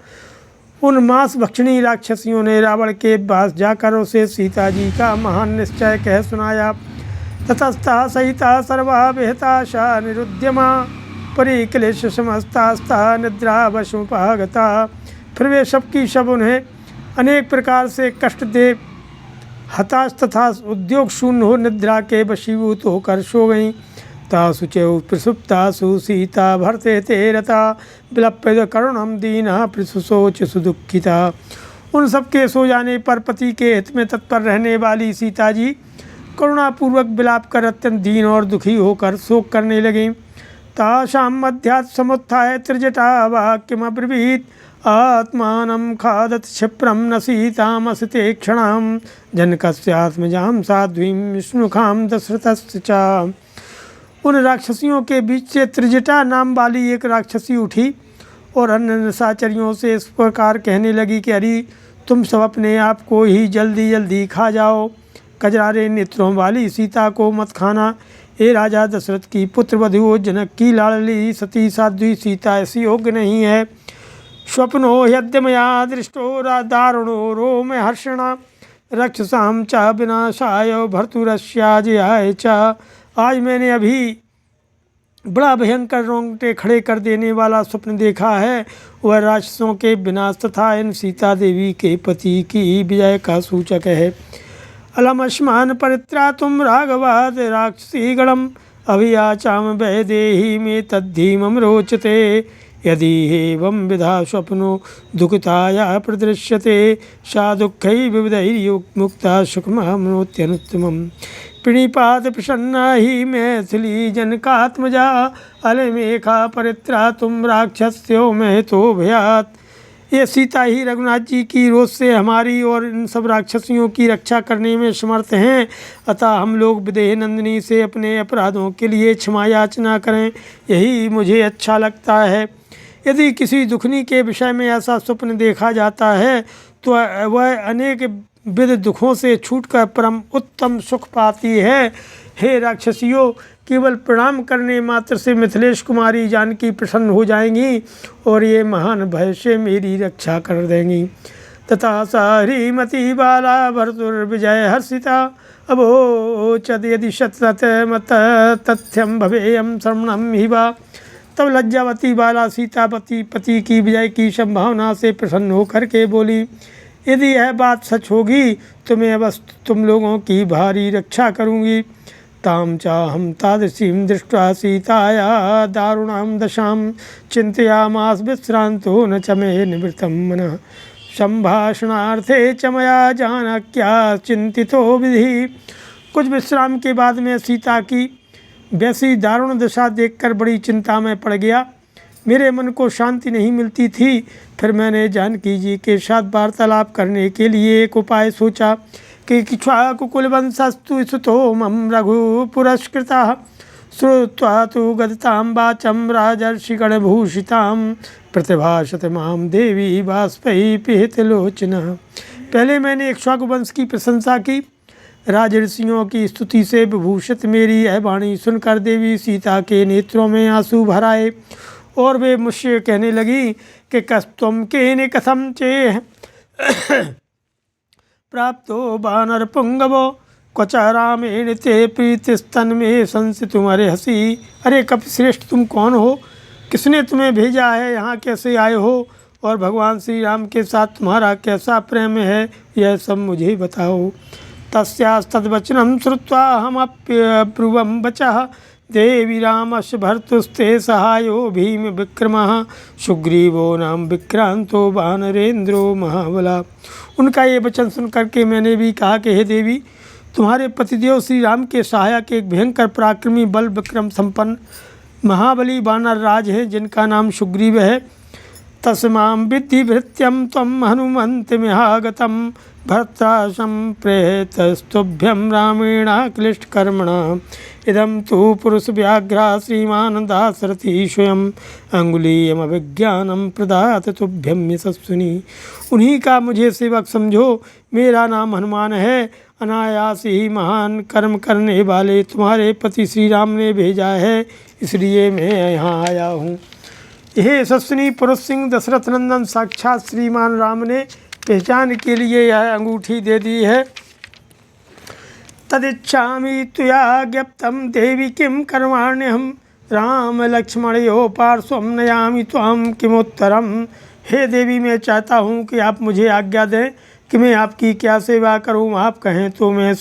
उन मांस भक्षणी राक्षसियों ने रावण के पास जाकर उसे सीता जी का महान निश्चय कह सुनाया। ततस्ता सहिता सर्वा विहताशा निरुद्यमा परिक्लेश समस्तास्ता निद्रावशमुपागता। फिर वे सब की सब उन्हें अनेक प्रकार से कष्ट दे हताश तथा उद्योग शून्य हो निद्रा के वशीभूत होकर सो गईं। तासु च प्रसुप्तासु सीता भर्ते ते रता विलप्य करुणम दीना पृथुशोच सुदुखिता। उन सबके सो जाने पर पति के हित में तत्पर रहने वाली सीता जी करुणापूर्वक विलाप कर अत्यंत दीन और दुखी होकर शोक करने लगीं। तासां मध्यात् समुत्थाय त्रिजटा वाक्यमब्रवीत् आत्मानं खादत क्षिप्रं न सीतामसते क्षणां जनकस्यात्मजां साध्वीं विष्णुखां दशरथस्य च। उन राक्षसियों के बीच से त्रिजटा नाम वाली एक राक्षसी उठी और अन्य निशाचरियों से इस प्रकार कहने लगी कि अरे तुम सब अपने आप को ही जल्दी जल्दी खा जाओ। कजरारे नेत्रों वाली सीता को मत खाना। ये राजा दशरथ की पुत्र वधु जनक की लाडली सती साध्वी सीता ऐसी योग्य नहीं है। स्वप्नो यद्यमया दृष्टो दारुणो रोम हर्षणा रक्षसां च विनाशाय भर्तुरस्याजयाय च। आज मैंने अभी बड़ा भयंकर रोंगटे खड़े कर देने वाला स्वप्न देखा है। वह राक्षसों के विनाश तथा इन सीता देवी के पति की विजय का सूचक है। अलमश्मान परित्रातुं राघवाद राक्षसी गणम अभियाचाम वैदेही में तद्धीमं रोचते। यदि एवं विधा स्वप्नो दुःखताया प्रदृश्यते सा दुःखै विविधैर्मुक्ता सुखमाप्नोत्यनुत्तमम्। प्रणिपात प्रसन्ना ही मैथिली जनकात्मजा अलमेखा परित्रातुं राक्षस्यो महतो भयात्। ये सीता ही रघुनाथ जी की रोज से हमारी और इन सब राक्षसियों की रक्षा करने में समर्थ हैं। अतः हम लोग विदेह नंदिनी से अपने अपराधों के लिए क्षमा याचना करें, यही मुझे अच्छा लगता है। यदि किसी दुखनी के विषय में ऐसा स्वप्न देखा जाता है तो वह अनेक विध दुखों से छूटकर परम उत्तम सुख पाती है। हे राक्षसियों, केवल प्रणाम करने मात्र से मिथिलेश कुमारी जानकी प्रसन्न हो जाएंगी और ये महान भय से मेरी रक्षा कर देंगी। तथा सारीमती बाला भर्तुर्विजय हर्षिता अभोचद यदि शतत मत तथ्यम भवेयम श्रवणम ही वा। तब लज्जावती बाला सीतापति पति की विजय की संभावना से प्रसन्न होकर के बोली, यदि यह बात सच होगी तो मैं अवश्य तुम लोगों की भारी रक्षा करूँगी। ताम चाहम तादृशीं दृष्ट्वा सीताया दारुणां दशां चिंतयामास विश्रांतो न च मे निवृत्तं मनः संभाषणार्थे च मया जानक्या चिंतितो विधि। कुछ विश्राम के बाद मैं सीता की वैसी दारुण दशा देखकर बड़ी चिंता में पड़ गया। मेरे मन को शांति नहीं मिलती थी। फिर मैंने जानकी जी के साथ वार्तालाप करने के लिए एक उपाय सोचा कि इक्ष्वाकुकुलवंशस्तु सुतो मम रघु पुरस्कृतः श्रुत्वा तु गदितां वाचं राजर्षिगणभूषितां प्रतिभाषत मां देवी बाष्पैः पिहितलोचनः। पहले मैंने इक्ष्वाकु वंश की प्रशंसा की। राजर्षियों की स्तुति से विभूषित मेरी यह वाणी सुनकर देवी सीता के नेत्रों में आंसू भर आए और वे मुझसे कहने लगी कि कस्तुम केन कथम चेह प्राप्तो वानर पुंगवो क्वच रामेण ते प्रीतिस्तन में संसितुम अर्हसि। अरे कपिश्रेष्ठ, तुम कौन हो? किसने तुम्हें भेजा है? यहाँ कैसे आए हो? और भगवान श्री राम के साथ तुम्हारा कैसा प्रेम है, यह सब मुझे बताओ। तस्यास्तद्वचनं श्रुत्वा अहमप्यब्रुवं वचः देवी रामस्य भर्तुस्ते सहायो भीम विक्रमः सुग्रीवो नाम विक्रांतो वानरेंद्रो महाबला। उनका ये वचन सुन करके मैंने भी कहा कि हे देवी, तुम्हारे पतिदेव श्री राम के सहायक एक भयंकर पराक्रमी बल विक्रम संपन्न महाबली वानर राज हैं, जिनका नाम सुग्रीव है। तस्मां विद्धि भृत्यं त्वं हनुमन्तिमिहागतं भर्ता सम्प्रेतस्तुभ्यं रामेणाक्लिष्टकर्मणा इदं तु पुरुषव्याघ्रा श्रीमान् दाशरथी स्वयं अंगुलीयमभिज्ञानं प्रदात तुभ्यं यशस्विनी। उन्हीं का मुझे सेवक समझो। मेरा नाम हनुमान है। अनायास ही महान कर्म करने वाले तुम्हारे पति श्री राम ने भेजा है, इसलिए मैं यहाँ आया हूँ। यह यशस्विनी पुरुष सिंह दशरथ नंदन साक्षात श्रीमान राम ने पहचान के लिए यह अंगूठी दे दी है। तदिच्छामि तुया ज्ञप्तं देवी किं कर्माण्यहं राम लक्ष्मणयोः पार्श्वं नयामि त्वां किमुत्तरम। हे देवी, मैं चाहता हूँ कि आप मुझे आज्ञा दें कि मैं आपकी क्या सेवा करूँ। आप कहें तो मैं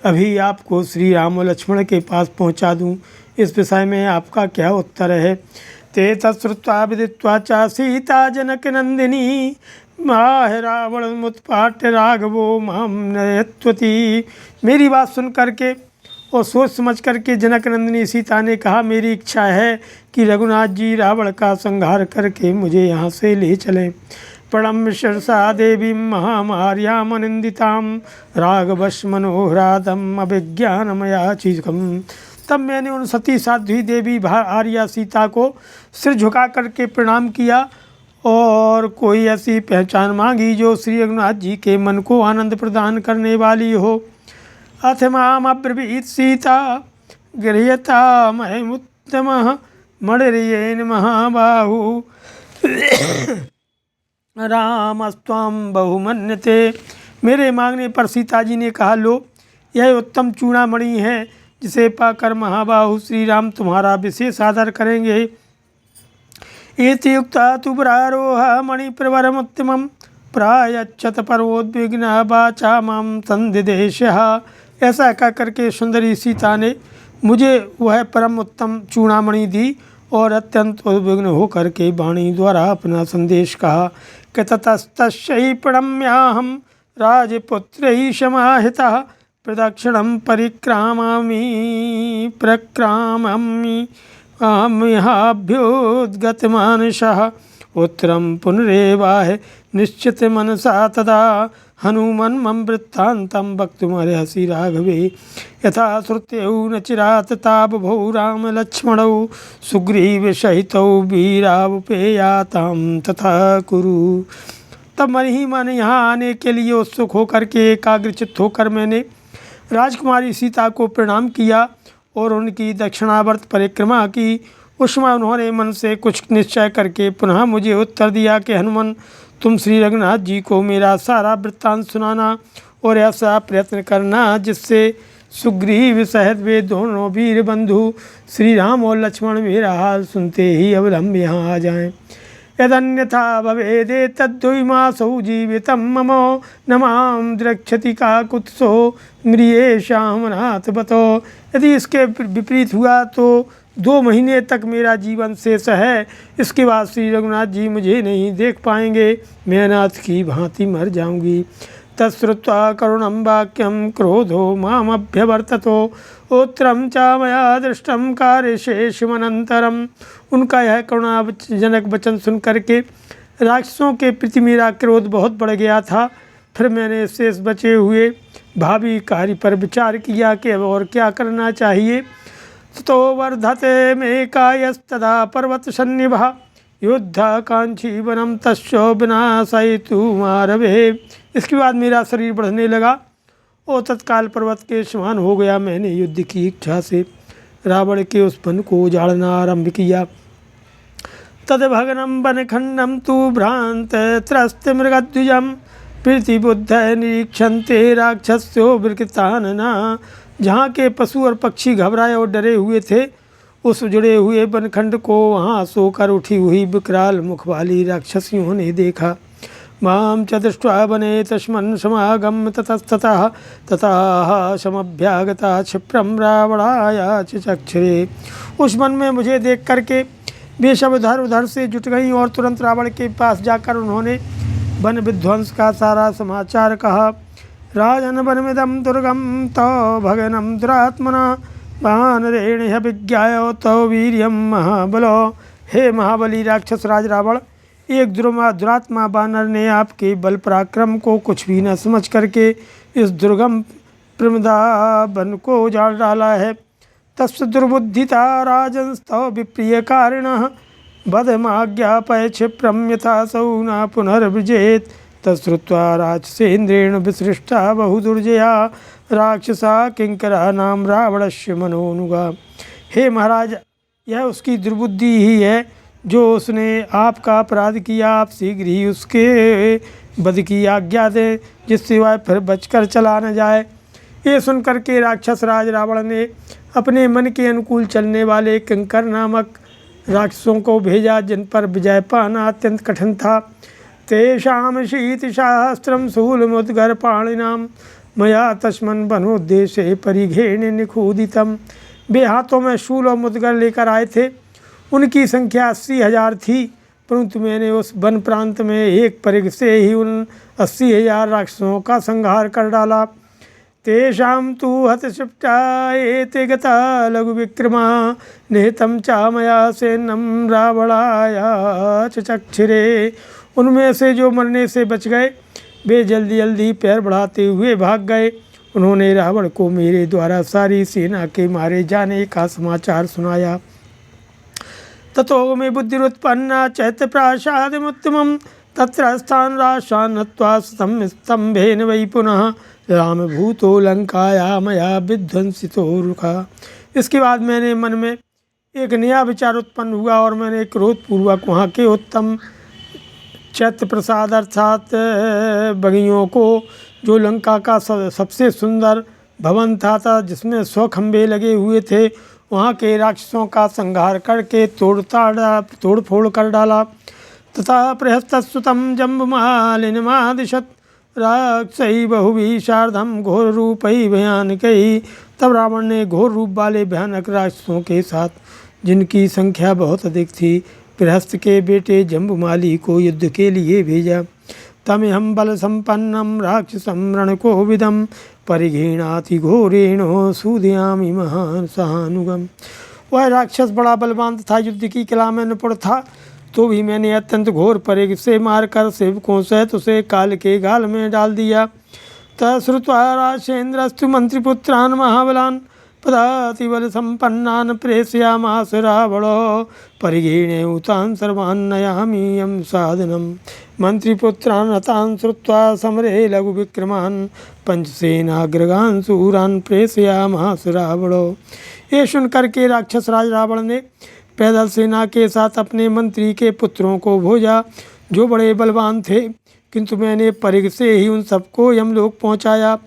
अभी आपको श्री राम और लक्ष्मण के पास पहुँचा दूँ। इस विषय में आपका क्या उत्तर है? ते तत्श्रुत्वा विदित्वा च सीता जनक नंदिनी माह रावण मुत्पाट्य राघवो माम नयत्वती। मेरी बात सुन करके और सोच समझ करके जनक नंदिनी सीता ने कहा, मेरी इच्छा है कि रघुनाथ जी रावण का संहार करके मुझे यहाँ से ले चलें। प्रणम्य शिरसा देवी महामार्यामनिंदिताम राघवश मनोहरादम अभिज्ञानमया चीकम। तब मैंने उन सती साध्वी देवी आर्या सीता को सिर झुका करके प्रणाम किया और कोई ऐसी पहचान मांगी जो श्री रघुनाथ जी के मन को आनंद प्रदान करने वाली हो। अथ माम अब्रवीत सीता गृह्यता महमुत्तमः मणिर्येन महाबाहु रामस्त्वां बहुमन्यते। मेरे मांगने पर सीता जी ने कहा, लो यह उत्तम चूड़ामणि है, जिसे पाकर महाबाहु श्री राम तुम्हारा विशेष आदर करेंगे। इत्युक्ता तु प्रारोह मणिप्रवरमुत्तमं प्रायच्छत परोद्विग्न वाचा मां संदिदेशः। ऐसा कह करके सुंदरी सीता ने मुझे वह परम उत्तम चूड़ामणि दी और अत्यंत उद्विग्न होकर के वाणी द्वारा अपना संदेश कहा कि ततस्तस्यै प्रणम्याहं राजपुत्रै समाहितः प्रदक्षिणं परिक्रामामि अहम्यहाभ्युद्गतमानसः उत्तरं पुनरेवाह निश्चित मनसा तदा हनुमन्मं वृत्तान्तं वक्तुमर्हसि राघवे। यथा श्रुत्यौ न चिरात् तावभौ रामलक्ष्मणौ सुग्रीवसहितौ वीरावपेयातां तथा कुरु। तब मन ही मन यहाँ आने के लिए उत्सुक होकर के एकाग्रचित्त होकर मैंने राजकुमारी सीता को प्रणाम किया और उनकी दक्षिणावर्त परिक्रमा की। उसमें उन्होंने मन से कुछ निश्चय करके पुनः मुझे उत्तर दिया कि हनुमान, तुम श्री रघुनाथ जी को मेरा सारा वृत्तांत सुनाना और ऐसा प्रयत्न करना जिससे सुग्रीव सहित वे दोनों वीर बंधु श्री राम और लक्ष्मण मेरा हाल सुनते ही अवलंब यहाँ आ जाएं। यदन्यथा भवेदेतद्द्वैमासौ जीवितं मम न मां द्रक्ष्यति काकुत्सो म्रियेषामनाथ बतो। यदि इसके विपरीत हुआ तो 2 महीने तक मेरा जीवन शेष है। इसके बाद श्री रघुनाथ जी मुझे नहीं देख पाएंगे, मैं अनाथ की भांति मर जाऊंगी। तत्श्रुत्वा करुणं वाक्यं क्रोधो मामभ्यवर्ततो उत्तरं च मया दृष्टं कार्यशेषमनन्तरम्। उनका यह करुणाजनक वचन सुन करके राक्षसों के प्रति मेरा क्रोध बहुत बढ़ गया था। फिर मैंने शेष बचे हुए भावी कार्य पर विचार किया कि अब और क्या करना चाहिए। तो वर्धते में कायस्तदा पर्वत सन्निभः युद्धाकांक्षी वनम तस्यो विनाशयितु मारवे। इसके बाद मेरा शरीर बढ़ने लगा और तत्काल पर्वत के समान हो गया। मैंने युद्ध की इच्छा से रावण के उस वन को उजाड़ना आरंभ किया। तदभग्नं वनखंडं तु भ्रांत त्रस्त मृगद्विजं प्रतिबुद्ध निरीक्षन्ते राक्षस्यो विकृतानना। जहाँ के पशु और पक्षी घबराए और डरे हुए थे, उस उजड़े हुए बनखंड को वहाँ सोकर उठी हुई विकराल मुख वाली राक्षसियों ने देखा। मां च दृष्ट्वा वने तस्मन् समागम ततस्ततः ततः समभ्यागता क्षिप्रं रावणाय चक्षुरे। उस वन में मुझे देख करके वे सब उधर उधर से जुट गईं और तुरंत रावण के पास जाकर उन्होंने वन विध्वंस का सारा समाचार कहा। राजन वनमिदं दुर्गम तव भगनम दुरात्मना वानरेण विज्ञाय तव वीर्यम महाबलो। हे महाबली राक्षस राज रावण, एक दुरात्मा बानर ने आपके बल पराक्रम को कुछ भी न समझ करके इस दुर्गम प्रमदा वन को उजाड़ डाला है। तस्य दुर्बुद्धिता राजंस्तव विप्रिय कारिणः बधमाज्ञापय क्षिप्रं यथा सौ न पुनर्विजेत। तत्श्रुत्वा राक्षसेन्द्रेण विसृष्टा बहुदुर्जया राक्षसा किंकरा नाम रावणस्य मनोनुगा। हे महाराज, यह उसकी दुर्बुद्धि ही है जो उसने आपका अपराध किया। आप शीघ्र ही उसके वध की आज्ञा दें, जिससे वह फिर बचकर चला न जाए। ये सुनकर के राक्षस राज रावण ने अपने मन के अनुकूल चलने वाले किंकर नामक राक्षसों को भेजा, जिन पर विजय पाना अत्यंत कठिन था। तेषां शीतिशास्त्रं शूलमुद्गरपाणिनां मया तस्मन् वनोद्देशे परिघेण निखूदितम्। वे हाथों में शूल और मुद्गर लेकर आए थे। उनकी संख्या 80,000 थी, परंतु मैंने उस वन प्रांत में एक परिघ से ही उन 80,000 राक्षसों का संहार कर डाला। तेषां तु हतशिष्टा एते गता लघु विक्रमा निहितं च मया सैन्यं रावणाय चक्षुरे। उनमें से जो मरने से बच गए वे जल्दी जल्दी पैर बढ़ाते हुए भाग गए। उन्होंने रावण को मेरे द्वारा सारी सेना के मारे जाने का समाचार सुनाया। ततो मे बुद्धिरुत्पन्ना चैत्यप्रासादमुत्तमं तत्र स्थान राशान् नत्वा स्तंभेन वै पुनः राम भूतो लंकाया मया विध्वंसितो रुखा। इसके बाद मैंने मन में एक नया विचार उत्पन्न हुआ और मैंने क्रोधपूर्वक वहाँ के उत्तम चैत्य प्रसाद अर्थात बगियों को, जो लंका का सबसे सुंदर भवन था जिसमें 100 खंभे लगे हुए थे, वहाँ के राक्षसों का संहार करके तोड़ फोड़ कर डाला। तथा प्रहस्तस्तुतं जम्बुमालिनमादिशत् राक्षसै बहुभिः सार्धं घोर रूपै भयानकै। तब रावण ने घोर रूप वाले भयानक राक्षसों के साथ, जिनकी संख्या बहुत अधिक थी, प्रहस्त के बेटे जम्बुमाली को युद्ध के लिए भेजा। तमेहं बल संपन्नं राक्षसं रणकोविदं परिघेणाति घोरेणो सूदयामि महान सहानुगम। वह राक्षस बड़ा बलवान था, युद्ध की कला में निपुण था, तो भी मैंने अत्यंत घोर परिघ से मारकर सेवकों सहित उसे काल के गाल में डाल दिया। तश्रुत्वा राजेन्द्रस्तु मंत्रिपुत्रान् महाबलान् पदातिबल संपन्नान् प्रेषयामास रावणो परिघेण तान् सर्वान् नयामि यं साधनं। मंत्रिपुत्रान् हतान् श्रुत्वा समरे लघु विक्रमान् पंचसेनाग्रगान् शूरान् प्रेषयामास रावणो। ये सुनकर के राक्षस राज रावण ने पैदल सेना के साथ अपने मंत्री के पुत्रों को भेजा, जो बड़े बलवान थे, किंतु मैंने परिघ से ही उन सबको यमलोक पहुँचाया।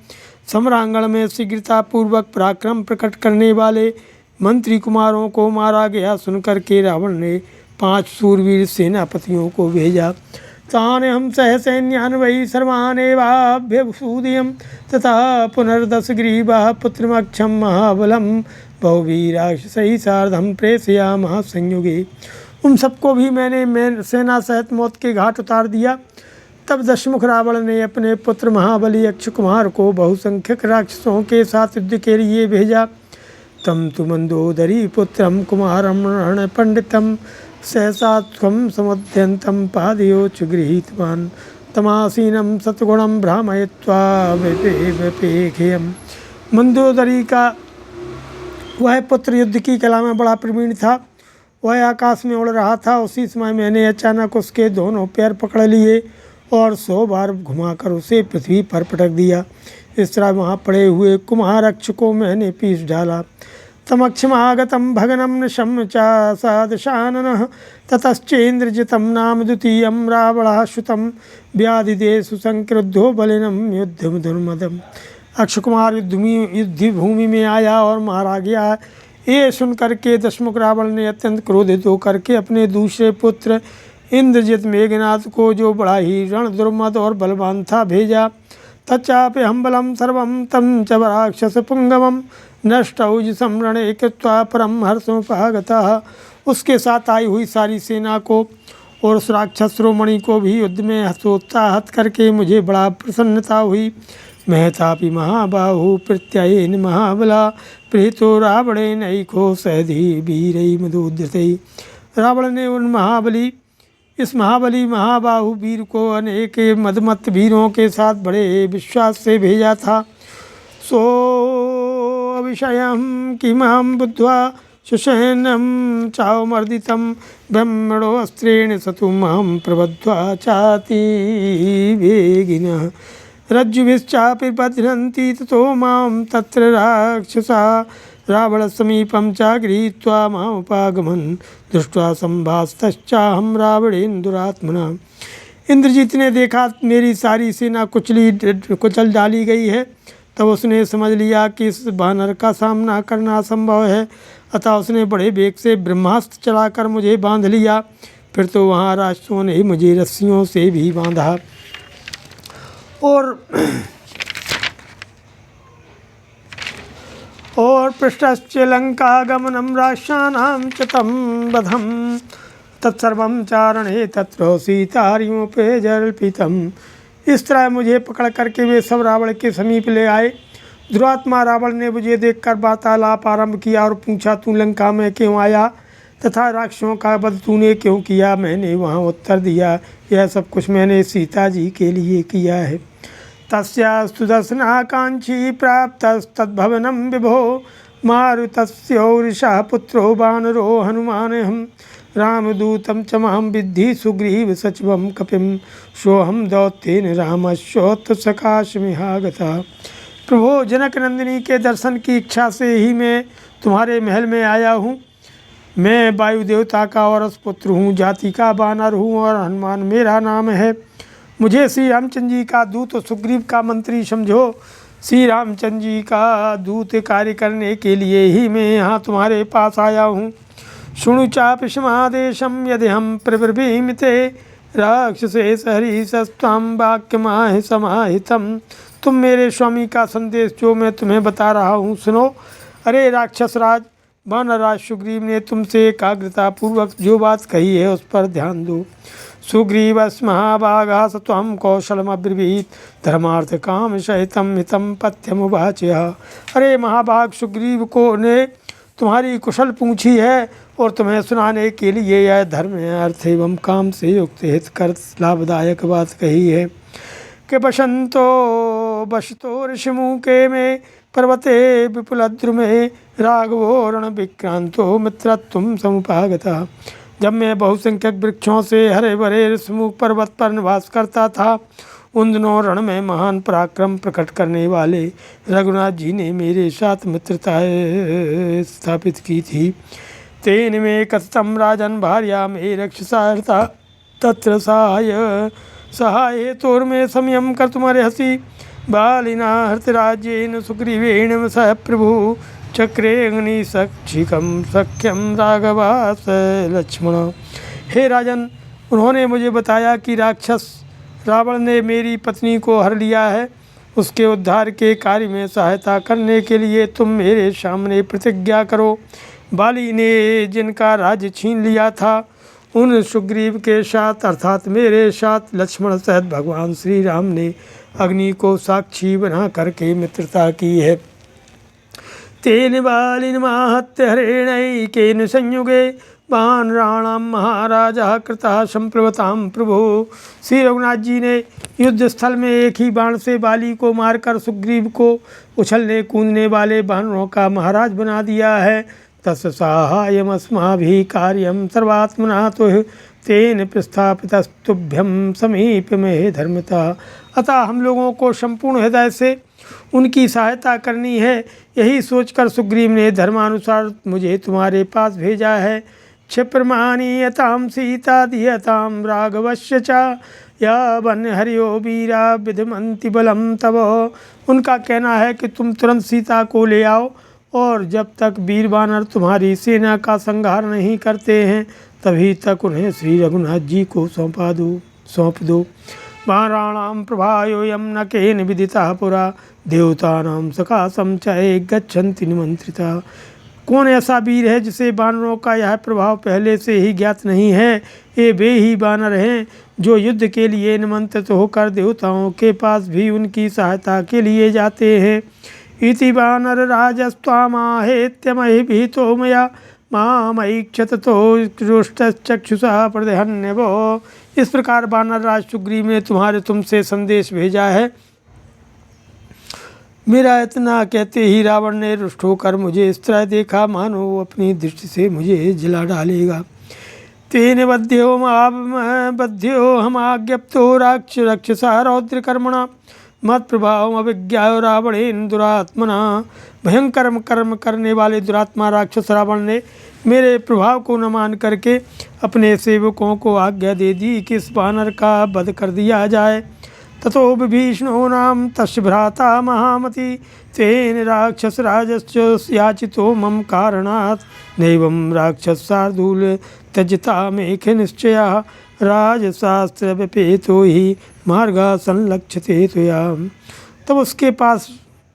सम्रांगण में शीघ्रतापूर्वक पराक्रम प्रकट करने वाले मंत्री कुमारों को मारा गया सुनकर के रावण ने 5 शूरवीर सेनापतियों को भेजा। तान् हम सह सैन्यान् वै सर्वानेवाभ्यसूदयम् तथा पुनर्दश ग्रीवाः पुत्रमक्षं महाबलं बहुवीराक्षसैः सार्धं प्रेषयामः संयुगे। उन सबको भी मैंने सेना सहित मौत के घाट उतार दिया। तब दशमुख रावण ने अपने पुत्र महाबली अक्षकुमार को बहुसंख्यक राक्षसों के साथ युद्ध के लिए भेजा। तम तु मंदोदरी पुत्रम कुमारम रण पंडितम सहसात्वं समुद्यंतम पादयोच गृहीतवान् तमासीनम सत्गुणम भ्रामयित्वा विपेखेयम्। मंदोदरी का वह पुत्र युद्ध की कला में बड़ा प्रवीण था। वह आकाश में उड़ रहा था। उसी समय मैंने अचानक उसके दोनों पैर पकड़ लिए और 100 बार घुमाकर उसे पृथ्वी पर पटक दिया। इस तरह वहाँ पड़े हुए कुम्हार अक्ष को मैंने पीस डाला। तमक्षमागतं भगनं नृशं च सदशाननः ततश्चेन्द्रजितं नाम द्वितीयं रावणः श्रुतं व्याधिदेशु संक्रुद्धो बलिनं युद्धं दुर्मदम्। अक्षय कुमार युद्ध भूमि में आया और मारा गया। ये सुन करके दशमुख रावण ने अत्यंत क्रोधित होकर के अपने दूसरे पुत्र इंद्रजित मेघनाथ को, जो बड़ा ही रण दुर्मद और बलवान था, भेजा। तच्चापि हम बलम सर्वं तं च राक्षस पुंगमं नष्टौज समरणे कृत्वा परम हर्षमुपागतः। उसके साथ आई हुई सारी सेना को और उस राक्षस शिरोमणि को भी युद्ध में हतोत्साहित करके मुझे बड़ा प्रसन्नता हुई। महतापि महाबाहु प्रत्ययेन महाबला प्रीतो रावणेनैको सधि वीरै मदोद्धतै। रावण ने इस महाबली महाबाहु वीर को अनेक मदमत वीरों के साथ बड़े विश्वास से भेजा था। सो अविषयं किमहं बुद्ध्वा सुषेणं चावमर्दितं ब्रह्मणो अस्त्रेण सतुमहं प्रबद्ध्वा चाति वेगिनः रज्जुभिश्चापि बध्नन्ति ततो मां तत्र राक्षसा रावणसमीपं च गृहीत्वा मामुपागमन् दृष्ट्वा संभास्तश्चाहं रावणेन दुरात्मना। इंद्रजीत ने देखा मेरी सारी सेना कुचल डाली गई है, तब उसने समझ लिया कि इस वानर का सामना करना असंभव है। अतः उसने बड़े वेग से ब्रह्मास्त्र चलाकर मुझे बांध लिया। फिर तो वहाँ राक्षसों ने मुझे रस्सियों से भी बांधा और पृष्ठश्च लंकागमनं राक्षसानां च तं वधं तत्सर्वं चारणे तत्र सीतारिमुपजल्पितम्। इस तरह मुझे पकड़ करके वे सब रावण के समीप ले आए। दुरात्मा रावण ने मुझे देखकर वार्तालाप आरंभ किया और पूछा, तू लंका में क्यों आया तथा राक्षसों का वध तूने क्यों किया। मैंने वहाँ उत्तर दिया, यह सब कुछ मैंने सीता जी के लिए किया है। तस्यास्तु दर्शनाकांक्षी प्राप्तस्तद्भवनं विभो मारुतस्योरिषः पुत्रो वानरो हनुमानहं रामदूतं च मां विद्धि सुग्रीव सचिवं कपिं सोऽहं दौत्येन रामस्योत्र सकाशमिहागतः। प्रभो, जनक नंदिनी के दर्शन की इच्छा से ही मैं तुम्हारे महल में आया हूँ। मैं वायु देवता का औरस पुत्र हूँ, जाति का वानर हूँ और हनुमान मेरा नाम है। मुझे श्री रामचंद्र जी का दूत और सुग्रीव का मंत्री समझो। श्री रामचंद्र जी का दूत कार्य करने के लिए ही मैं यहाँ तुम्हारे पास आया हूँ। शृणु चापि समादेशं यदिहं प्रब्रवीमि राक्षसे सहरीशस्त्वं वाक्यमाह समाहितं। तुम मेरे स्वामी का संदेश जो मैं तुम्हें बता रहा हूँ सुनो। अरे राक्षस राज, वानरराज सुग्रीव ने तुमसे एकाग्रता पूर्वक जो बात कही है उस पर ध्यान दो। सुग्रीवस् महाभागा सत्वं कौशलमब्रवीत धर्मार्थ काम सहितं हितं पथ्यमुवाचः। अरे महाभाग, सुग्रीव को ने तुम्हारी कुशल पूछी है और तुम्हें सुनाने के लिए यह धर्म अर्थ एवं काम से युक्त हितकर लाभदायक बात कही है कि बसतो ऋषिमुखे में पर्वते विपुलद्रुमे राघवो रण विक्रांतो मित्रत्वं समुपागतः। जब मैं बहुसंख्यक वृक्षों से हरे भरे ऋषिमुख पर्वत पर निवास करता था, उन दिनों रण में महान पराक्रम प्रकट करने वाले रघुनाथ जी ने मेरे साथ मित्रता स्थापित की थी। तेन में कथितं राजन भार्या में रक्षसार्था तत्र सहाय तोर्मे समयं कर्तुमर्हसि बालिना हृतराज्येन सुग्रीवेण सह प्रभु चक्रे अग्निसक्षिकं सख्यं राघवास लक्ष्मण। हे राजन, उन्होंने मुझे बताया कि राक्षस रावण ने मेरी पत्नी को हर लिया है। उसके उद्धार के कार्य में सहायता करने के लिए तुम मेरे सामने प्रतिज्ञा करो। बाली ने जिनका राज्य छीन लिया था, उन सुग्रीव के साथ अर्थात मेरे साथ लक्ष्मण सहित भगवान श्री राम ने अग्नि को साक्षी बना करके मित्रता की है। तेन बालिन माहत्य हरेणैकेन संयुगे वानराणां महाराजा कृता संप्रवतां प्रभो। श्री रघुनाथ जी ने युद्ध स्थल में एक ही बाण से बाली को मारकर सुग्रीव को उछलने कूदने वाले वानरों का महाराज बना दिया है। तस् साहाय्यमस्माभिः कार्यं सर्वात्मना तुः तेन प्रस्थापितस्तुभ्यं समीप में धर्मता। अतः हम लोगों को संपूर्ण हृदय से उनकी सहायता करनी है। यही सोचकर सुग्रीव ने धर्मानुसार मुझे तुम्हारे पास भेजा है। क्षिप्रमाणीयतां सीता दीयतां राघवस्य च या वन हरियो वीरा विधमंति बलम तव। उनका कहना है कि तुम तुरंत सीता को ले आओ और जब तक वीर वानर तुम्हारी सेना का संहार नहीं करते हैं तभी तक उन्हें श्री रघुनाथ जी को सौंप दो। वानराणां प्रभायोऽयं न केन विदितः पुरा देवतानां सकाशं च गच्छन्ति निमंत्रिता। कौन ऐसा वीर है जिसे वानरों का यह प्रभाव पहले से ही ज्ञात नहीं है। ये वे ही वानर हैं जो युद्ध के लिए निमंत्रित होकर देवताओं के पास भी उनकी सहायता के लिए जाते हैं। इति वानर राजस्त्वामाहेत्य महि भीतो मया मामैक्षतो रुष्टचक्षुषा प्रदहन्यवो। इस प्रकार वानर राज सुग्रीव ने तुमसे संदेश भेजा है। मेरा इतना कहते ही रावण ने रुष्ट होकर मुझे इस तरह देखा मानो वो अपनी दृष्टि से मुझे जला डालेगा। तेन बध्यो हमाज्ञप्तो राक्षसा रौद्रकर्मणा मत प्रभाव अभिज्ञायो रावणेन दुरात्मना। भयंकर कर्म करने वाले दुरात्मा राक्षस रावण ने मेरे प्रभाव को न मान करके अपने सेवकों को आज्ञा दे दी कि इस वानर का वध कर दिया जाए। ततो विभीषणो नाम तस्य भ्राता महामति तेन राक्षसराजस्य याचितो मम कारणात् नैवं राक्षसार्दूल त्यजता मेख निश्चयः राजशास्त्र व्यपेतो ही मार्गा संलक्ष्यते त्वया। तब उसके पास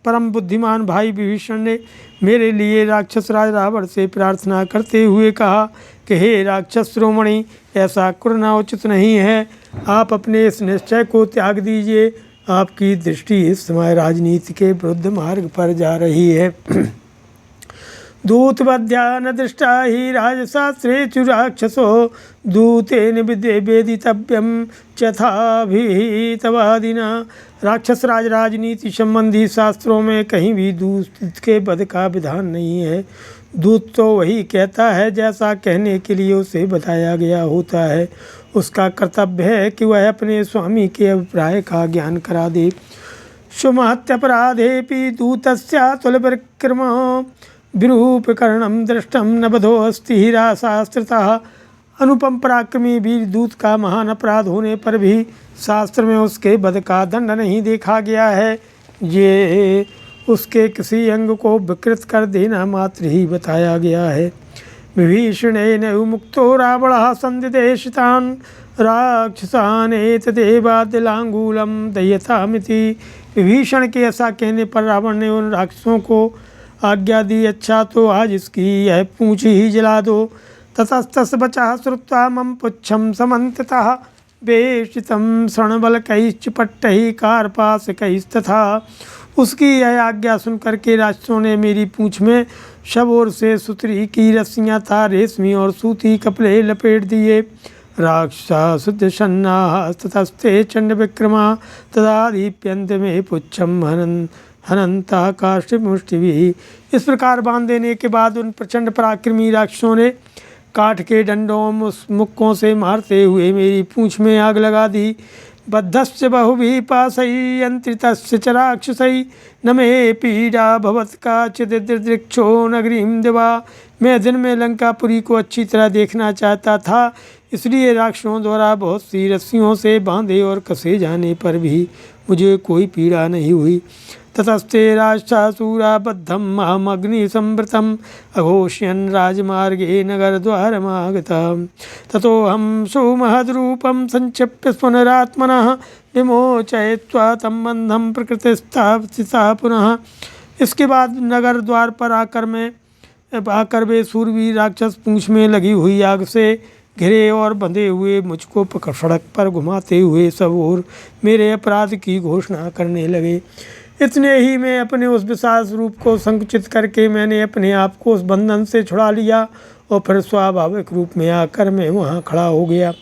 परम बुद्धिमान भाई विभीषण ने मेरे लिए राक्षस राज रावण से प्रार्थना करते हुए कहा कि हे राक्षस शिरोमणि, ऐसा करना उचित नहीं है। आप अपने इस निश्चय को त्याग दीजिए। आपकी दृष्टि इस समय राजनीति के विरुद्ध मार्ग पर जा रही है। दूतवध्या न दृष्टा ही राजशास्त्रे चु राक्षसो दूतेन वेदितव्यम चथाभिहितवादिना। राक्षस राजनीति संबंधी शास्त्रों में कहीं भी दूत के वध का विधान नहीं है। दूत तो वही कहता है जैसा कहने के लिए उसे बताया गया होता है। उसका कर्तव्य है कि वह अपने स्वामी के अभिप्राय का ज्ञान करा दे। सुमहत्यपराधेपि दूतस्यातुलविक्रम विरूपकरणं दृष्टं न बधोऽस्ति हिराशास्त्रतः। अनुपम पराक्रमी वीर दूत का महान अपराध होने पर भी शास्त्र में उसके वध का दंड नहीं देखा गया है। ये उसके किसी अंग को विकृत कर देना मात्र ही बताया गया है। विभीषणेन मुक्तो रावणः संदिदेशितान् राक्षसान् एतदेवादिलांगूलं दह्यतामिति। विभीषण के ऐसा कहने पर रावण ने उन राक्षसों को आज्ञा दी, अच्छा तो आज इसकी यह पूंछ ही जला दो। ततस्तस बचः श्रुत्वा मम पुच्छं समन्तितः वेष्टितं शरणबलकैश्च पट्टैः कार्पासकैस्तथा। उसकी यह आज्ञा सुनकर के राक्षसों ने मेरी पूंछ में सब ओर से सुतरी की रस्सियाँ था रेशमी और सूती कपड़े लपेट दिए। राक्षसा सुदशन्नास्तस्ते चंड विक्रमा तदा दीप्यंत में पुच्छम हनंता काष्ठमुष्टिभिः। इस प्रकार बांध देने के बाद उन प्रचंड पराक्रमी राक्षसों ने काठ के डंडों मुक्कों से मारते हुए मेरी पूंछ में आग लगा दी। बद्धस्य बहुभिः पाशैः यंत्रितस्य च राक्षसैः न मे पीड़ा भवत् काचिदृक्षो नगरीं दिवा। मैं दिन में लंकापुरी को अच्छी तरह देखना चाहता था, इसलिए राक्षसों द्वारा बहुत सी रस्सियों से बांधे और कसे जाने पर भी मुझे कोई पीड़ा नहीं हुई। ततस्ते राक्षसूरा बद्धं मामग्निसंवृतम् अघोष्यन् राजमार्गे नगरद्वारमागतम्। ततोऽहं सुमहद्रूपं संक्षिप्य पुनरात्मनः विमोचयित्वा तं बन्धं प्रकृतिस्थापिता पुनः। इसके बाद नगर द्वार पर आकर वे सूरवीर राक्षस पूंछ में लगी हुई आग से घिरे और बंधे हुए मुझको पकड़ सड़क पर घुमाते हुए सब ओर मेरे अपराध की घोषणा करने लगे। इतने ही में अपने उस विशाल रूप को संकुचित करके मैंने अपने आप को उस बंधन से छुड़ा लिया और फिर स्वाभाविक रूप में आकर मैं वहाँ खड़ा हो गया।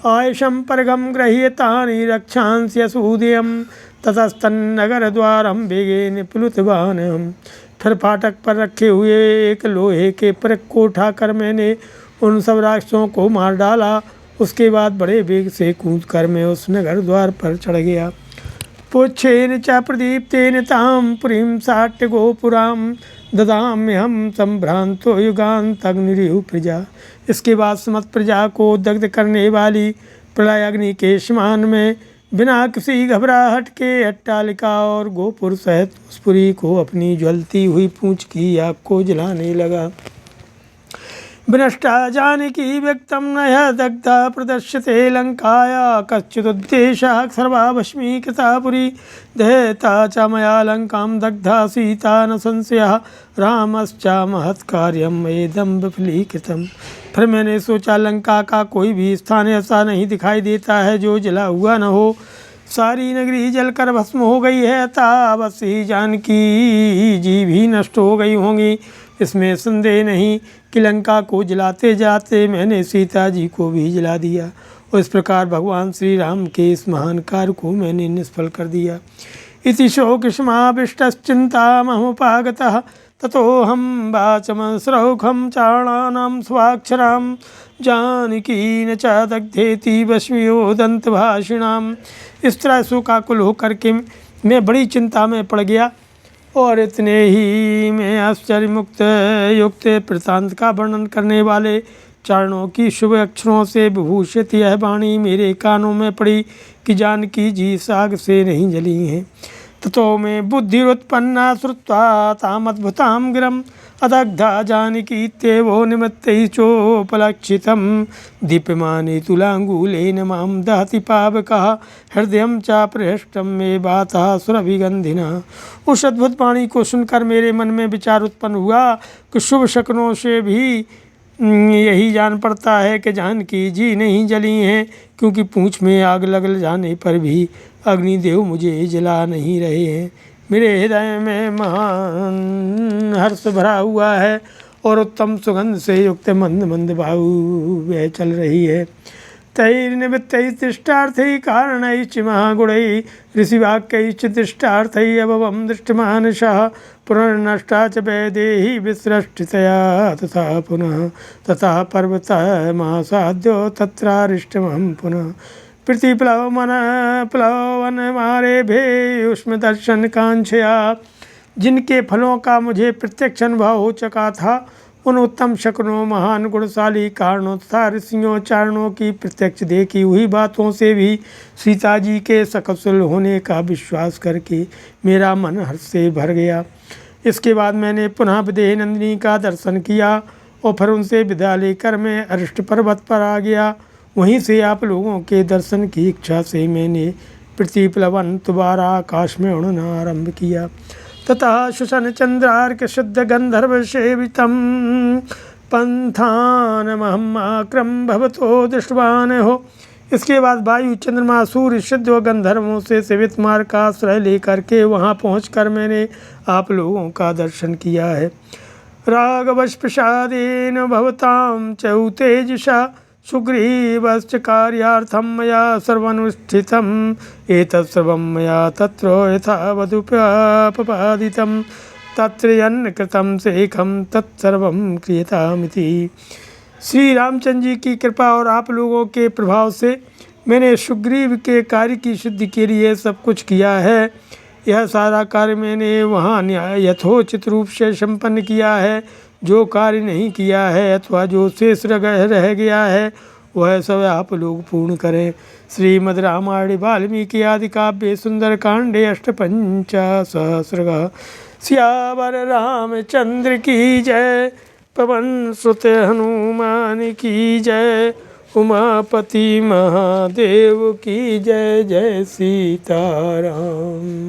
आयशं परगम गृह्यतानि रक्षांसि यशोदयं ततस्तन्नगर द्वारं वेगेन प्लुतवान्। फिर फाटक पर रखे हुए एक लोहे के परख को उठाकर मैंने उन सब राक्षसों को मार डाला। उसके बाद बड़े वेग से कूदकर मैं उस नगर द्वार पर चढ़ गया। पुच्छेन च प्रदीप्तेन तां पुरीं साट्य गोपुरां ददाम्यहं संभ्रांतो युगान्तग्निरिव प्रजा। इसके बाद समस्त प्रजा को दग्ध करने वाली प्रलय अग्नि के समान में बिना किसी घबराहट के अट्टालिका और गोपुर सहित उस पुरी को अपनी ज्वलती हुई पूंछ की आग को जलाने लगा। विनष्टा जानकी व्यक्तं नयः दग्धा प्रदर्श्यते लंकाया कश्चिदुद्देशः सर्वाभस्मीकृता पुरी दहता च मया लंकां दग्धा सीता न संशयः रामश्च महत्कार्यम् एदं विफलीकृतम्। फिर मैंने सोचा लंका का कोई भी स्थान ऐसा नहीं दिखाई देता है जो जला हुआ न हो। सारी नगरी जलकर भस्म हो गई है, तावसी जानकी जी भी नष्ट हो गई होंगी। इसमें संदेह नहीं कि लंका को जलाते जाते मैंने सीता जी को भी जला दिया और इस प्रकार भगवान श्री राम के इस महान कार्य को मैंने निष्फल कर दिया। इति शोकस्माविष्टश्चिन्तामहमुपागतः ततोऽहं वाचमसरौखं चारणानां स्वाक्षरां जानकी न च दग्धेति वश्मियो दंतभाषिणाम। इस तरह शोकाकुल होकर के मैं बड़ी चिंता में पड़ गया और इतने ही में आश्चर्य मुक्त युक्त वृत्तांत का वर्णन करने वाले चरणों की शुभ अक्षरों से विभूषित यह वाणी मेरे कानों में पड़ी कि जानकी जी साग से नहीं जली हैं। ततो में बुद्धिरुत्पन्ना श्रुत्वा तामद्भुतां गिरम् अदग्धा जानकीत्येवो निमित्तैश्चोपलक्षितं दीप्यमाने तुलाङ्गूलेन मां दहति पावकः हृदयं च प्रहृष्टं मे वातः सुरभिगन्धिना। उस अद्भुत वाणी को सुनकर मेरे मन में विचार उत्पन्न हुआ कि शुभ शकुनों से भी यही जान पड़ता है कि जानकी जी नहीं जली हैं, क्योंकि पूंछ में आग लग जाने पर भी अग्निदेव मुझे जला नहीं रहे हैं। मेरे हृदय में महान हर्ष भरा हुआ है और उत्तम सुगंध से युक्त मंद मंद वायु वह चल रही है। तैर्निमित्तैस्तिष्ठार्थै कारणैश्च महागुणैः ऋषिवाक्यैश्च दृष्टार्थैः अभवं दृष्टमानसः पुनर्नष्टा च वैदेही विसृष्टितया तथा पुनः ततः पर्वतः महासाध्यो तत्रारिष्टमहं पुनः प्लवन मारे भे दर्शन कांक्षया। जिनके फलों का मुझे प्रत्यक्ष अनुभव हो चुका था उन उत्तम शकुनों महान गुणशाली कारणों तथा ऋषियों चारणों की प्रत्यक्ष देखी हुई बातों से भी सीता जी के सकुशल होने का विश्वास करके मेरा मन हर्ष से भर गया। इसके बाद मैंने पुनः विदेह नंदिनी का दर्शन किया और फिर उनसे विदा लेकर मैं अरिष्ट पर्वत पर आ गया। वहीं से आप लोगों के दर्शन की इच्छा से मैंने प्रतिप्लवन दोबारा आकाश में उड़ना आरंभ किया। ततः शुशन चंद्रार्क शुद्ध गंधर्व सेवितं पंथानमहम् आक्रम भवतो दृष्टवान हो। इसके बाद वायु चंद्रमा सूर्य सिद्ध व गंधर्वों से सेवित मार्ग का आश्रय लेकर के वहाँ पहुँचकर मैंने आप लोगों का दर्शन किया है। राघवश प्रसादेन भवतां च तेजसा सुग्रीवश्च कार्यार्थं मया सर्वनुष्ठितम् एतत् सर्वं मया तत्र यथावदुपपादितं तत्र यन्न कृतं सेखं तत्सर्वं क्रियतामिति। श्री रामचंद्र जी की कृपा और आप लोगों के प्रभाव से मैंने सुग्रीव के कार्य की सिद्धि के लिए सब कुछ किया है। यह सारा कार्य मैंने वहाँ यथोचित रूप से संपन्न किया है। जो कार्य नहीं किया है अथवा जो शेष रह गया है वह सब आप लोग पूर्ण करें। श्रीमद् रामायण वाल्मीकि आदि काव्ये सुंदर कांडे 850 सर्ग। सियावर रामचंद्र की जय, पवन सुत हनुमान की जय, उमापति महादेव की जय। जय सीताराम।